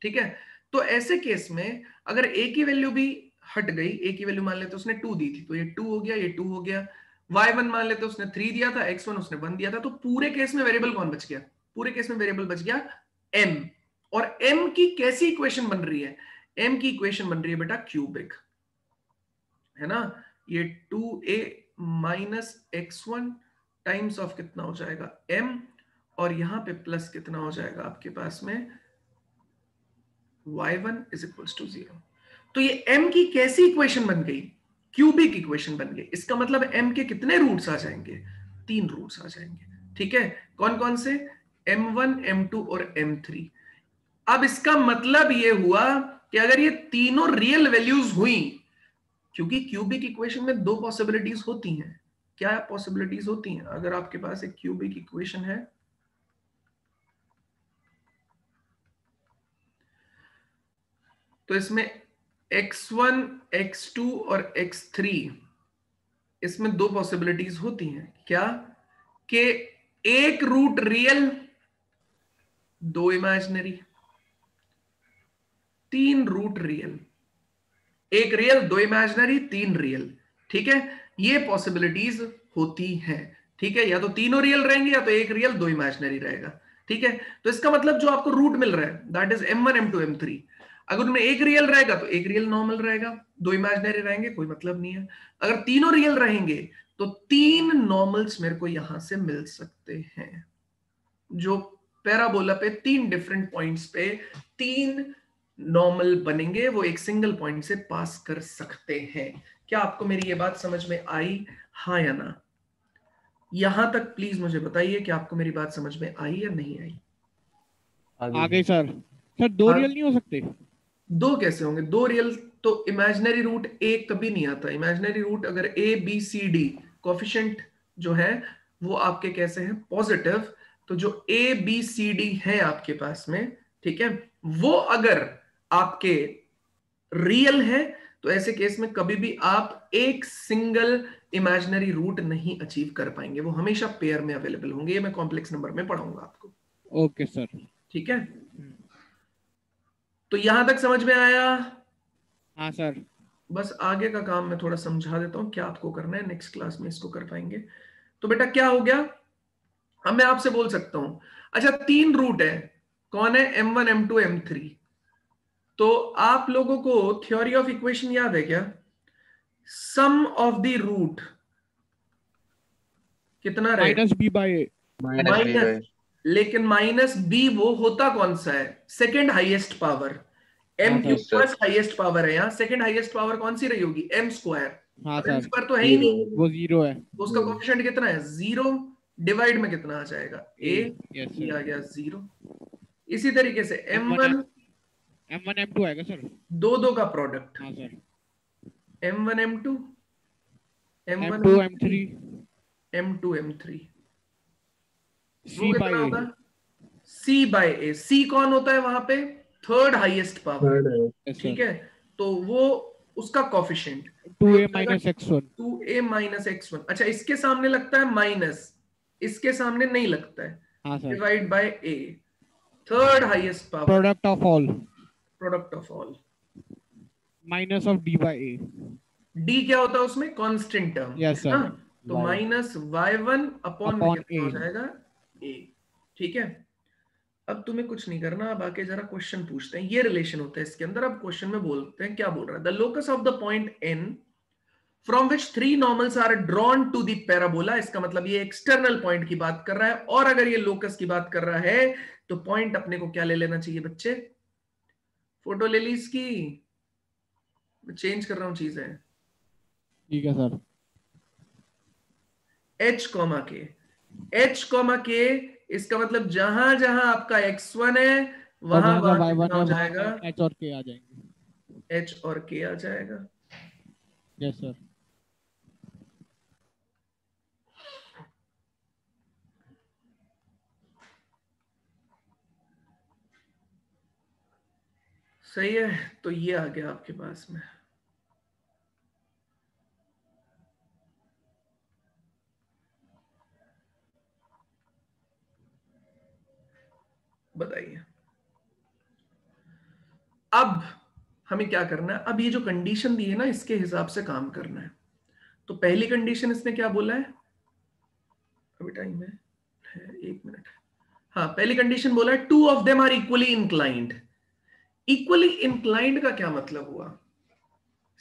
ठीक है? तो ऐसे केस में अगर a की वैल्यू भी हट गई, a की वैल्यू मान लेते उसने 2 दी थी, तो ये 2 हो गया, ये 2 हो गया। y1 मान लेते उसने 3 दिया था, x1 उसने 1 दिया था, तो पूरे केस में वेरिएबल कौन बच गया? पूरे केस में वेरिएबल बच गया m। और m की कैसी इक्वेशन बन रही है? m की इक्वेशन बन रही है बेटा क्यूबिक, है ना? ये 2a minus x1 times of कितना हो जाएगा? m, और यहां पे प्लस कितना हो जाएगा आपके पास में? y1 is equals to 0। तो ये m की कैसी इक्वेशन बन गई? क्यूबिक इक्वेशन बन गई। इसका मतलब m के कितने रूट्स आ जाएंगे? 3 रूट्स आ जाएंगे, ठीक है? कौन कौन से? m1, m2 और m3। अब इसका मतलब ये हुआ कि अगर ये तीनों रियल वैल्यूज हुई, क्योंकि क्यूबिक इक्वेशन में 2 पॉसिबिलिटीज होती हैं। क्या पॉसिबिलिटीज होती हैं? अगर आपके पास एक क्यूबिक इक्वेशन है, तो इसमें x1, x2 और x3, इसमें 2 पॉसिबिलिटीज होती हैं। क्या? कि एक root real, 2 imaginary, 3 root real, एक रियल, 2 इमेजिनरी, 3 रियल, ठीक है? ये पॉसिबिलिटीज होती हैं, ठीक है? या तो तीनों रियल रहेंगे या तो एक रियल, 2 इमेजिनरी रहेगा, ठीक है? तो इसका मतलब जो आपको रूट मिल रहा है that is m1, m2, m3, अगर उनमें एक रियल रहेगा तो एक रियल नॉर्मल रहेगा, 2 इमेजिनरी रहेंगे, कोई मतलब नहीं है। अगर तीनों रियल रहेंगे तो 3 नॉर्मल्स मेरे को यहां से मिल सकते हैं, जो पैराबोला पे 3 डिफरेंट पॉइंट्स पे 3 नॉर्मल बनेंगे, वो एक सिंगल पॉइंट से पास कर सकते हैं। क्या आपको मेरी ये बात समझ में आई? हाँ या ना? यहां तक प्लीज मुझे बताइए कि आपको मेरी बात समझ में आई या नहीं आई? आ गई सर। सर 2 रियल नहीं हो सकते? 2 कैसे होंगे? 2 रियल तो इमेजिनरी रूट एक कभी नहीं आता। इमेजिनरी रूट अगर a b c d coefficient जो है वो आपके कैसे हैं? पॉजिटिव। तो जो a b c d है आपके पास में, ठीक है, वो अगर आपके रियल है तो ऐसे केस में कभी भी आप एक सिंगल इमेजिनरी रूट नहीं अचीव कर पाएंगे, वो हमेशा पेयर में अवेलेबल होंगे। ये मैं कॉम्प्लेक्स नंबर में पढ़ाऊंगा आपको, ओके सर। ठीक है? तो यहां तक समझ में आया? हाँ सर। बस आगे का काम मैं थोड़ा समझा देता हूं क्या आपको करना है, नेक्स्ट क्लास में इसको कर पाएंगे। तो बेटा क्या हो गया? अब मैं आपसे बोल सकता हूं, अच्छा 3 रूट है, कौन है? m1, m2, m3। तो आप लोगों को थ्योरी ऑफ इक्वेशन याद है क्या? सम ऑफ द रूट कितना रहे? Minus b/a। माइनस, लेकिन माइनस बी वो होता कौन सा है? Second highest power. m cube sir. First highest power है, यहाँ सेकंड हाईएस्ट पावर कौन सी रही होगी, m स्क्वायर। हाँ m सर, स्क्वायर तो है ही नहीं, वो 0 है। तो उसका कोएफिशिएंट कितना है, 0 डिवाइड में कितना आ जाएगा, a, यस ये आ सर। गया 0। इसी तरीके से m1 M1 M2 आएगा सर। दो का प्रोडक्ट, हाँ sir. m1 m2 M2 M3 m2 m3 C वो by कितना A। होगा, c बाय a। c कौन होता है वहां पे, थर्ड हाईएस्ट पावर, यस ठीक सर। है, तो वो उसका coefficient 2A minus x1। 2a minus x1। अच्छा, इसके सामने लगता है माइनस, इसके सामने नहीं लगता है, हाँ sir. Divide by a, third highest power, product of all product of all, minus of D by A। d क्या होता है उसमें, कांस्टेंट टर्म, यस है ना, सर। तो माइनस y1 अपॉन में Upon कितना हो A। जाएगा, a, ठीक है। अब तुम्हें कुछ नहीं करना, अब आके जरा क्वेश्चन पूछते हैं, ये रिलेशन होता है इसके अंदर। अब क्वेश्चन में बोलते हैं, क्या बोल रहा है, the locus of the point n from which 3 normals are drawn to the parabola, इसका मतलब ये एक्सटर्नल पॉइंट की बात कर रहा है, और अगर ये लोकस की बात कर रहा है तो पॉइंट अपने को क्या ले लेना चाहिए बच्चे, फोटो ले ली इसकी, मैं चेंज कर रहा हूं चीजें, ठीक है सर। h कॉमा के, h कॉमा के, इसका मतलब जहां जहां आपका x1 है वहां जहाँ वहां Y1 कितना है हो वहाँ जाएगा, H और K आ जाएंगे। h और k आ जाएगा। Yes sir. सही है, तो ये आ गया आपके पास में, बताइए अब हमें क्या करना है। अब ये जो कंडीशन दी है ना, इसके हिसाब से काम करना है। तो पहली कंडीशन इसने क्या बोला है, अभी टाइम है 1 मिनट, हाँ पहली कंडीशन बोला है two of them are equally inclined. Equally inclined का क्या मतलब हुआ,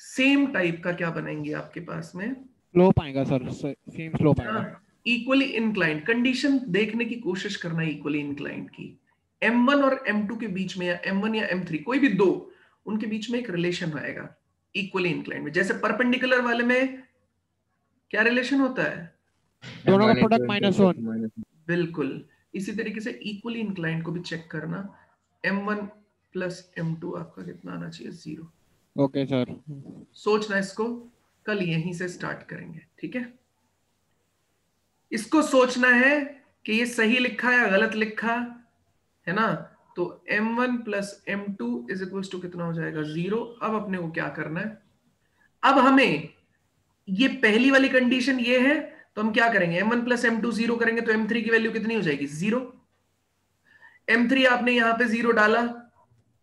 सेम टाइप का क्या बनाएंगे आपके पास में, स्लोप आएगा सर, सेम स्लोप आएगा। इक्वली इंक्लाइंड कंडीशन देखने की कोशिश करना है इक्वली इंक्लाइंड की। m1 और m2 के बीच में, या m1 या m3 कोई भी दो, उनके बीच में एक रिलेशन आएगा इक्वली इंक्लाइंड में। जैसे परपेंडिकुलर वाले में क्या रिलेशन होता है, दोनों का प्रोडक्ट -1। बिल्कुल। इसी तरीके से इक्वली इंक्लाइंड को भी चेक करना, m1 प्लस m2 आपका कितना आना चाहिए, 0। Okay sir. सोचना इसको, कल यहीं से स्टार्ट करेंगे, ठीक है। इसको सोचना है कि ये सही लिखा है या गलत लिखा है ना। तो m1 plus m2 is equals to कितना हो जाएगा, 0। अब अपने को क्या करना है, अब हमें ये पहली वाली कंडीशन ये है, तो हम क्या करेंगे, m1 प्लस m2 0 करेंगे तो m3 की वैल्यू कितनी हो जाएगी, 0। m3 आपने यहां पे 0 डाला,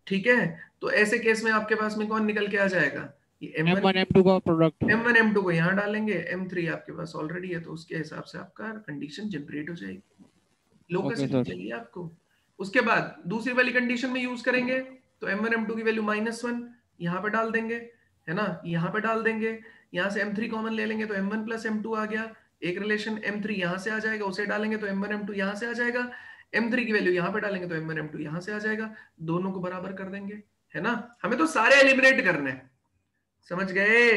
ठीक है, तो ऐसे केस में आपके पास में कौन निकल के आ जाएगा, ये M1 M2 का प्रोडक्ट। m1 m2 को यहां डालेंगे, m3 आपके पास ऑलरेडी है, तो उसके हिसाब से आपका कंडीशन जनरेट हो जाएगी, लोकेसिटी चाहिए आपको। उसके बाद दूसरी वाली कंडीशन में यूज करेंगे, तो m1 m2 की वैल्यू -1 यहां पे डाल देंगे, है ना, यहां पे डाल देंगे, यहां से m3 कॉमन ले लेंगे तो m1 प्लस m2 आ गया, एक रिलेशन m3 यहां से आ जाएगा, उसे डालेंगे तो m1 m2 यहां से आ जाएगा, m3 की वैल्यू यहां पे डालेंगे तो m1 m2 यहां से आ जाएगा, दोनों को बराबर कर देंगे, है ना। हमें तो सारे एलिमिनेट करने हैं, समझ गए,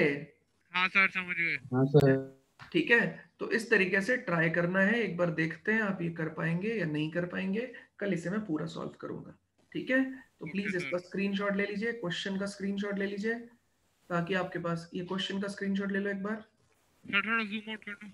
हाँ सर समझ गए। हाँ सर। ठीक है। तो इस तरीके से ट्राई करना है, एक बार देखते हैं आप ये कर पाएंगे या नहीं कर पाएंगे, कल इसे मैं पूरा सॉल्व करूंगा, ठीक है। तो प्लीज इसका स्क्रीनशॉट ले लीजिए, क्वेश्चन का स्क्रीनशॉट ले लीजिए, ताकि आपके पास ये क्वेश्चन का स्क्रीनशॉट ले लो एक बार। थोड़ा जूम आउट करना।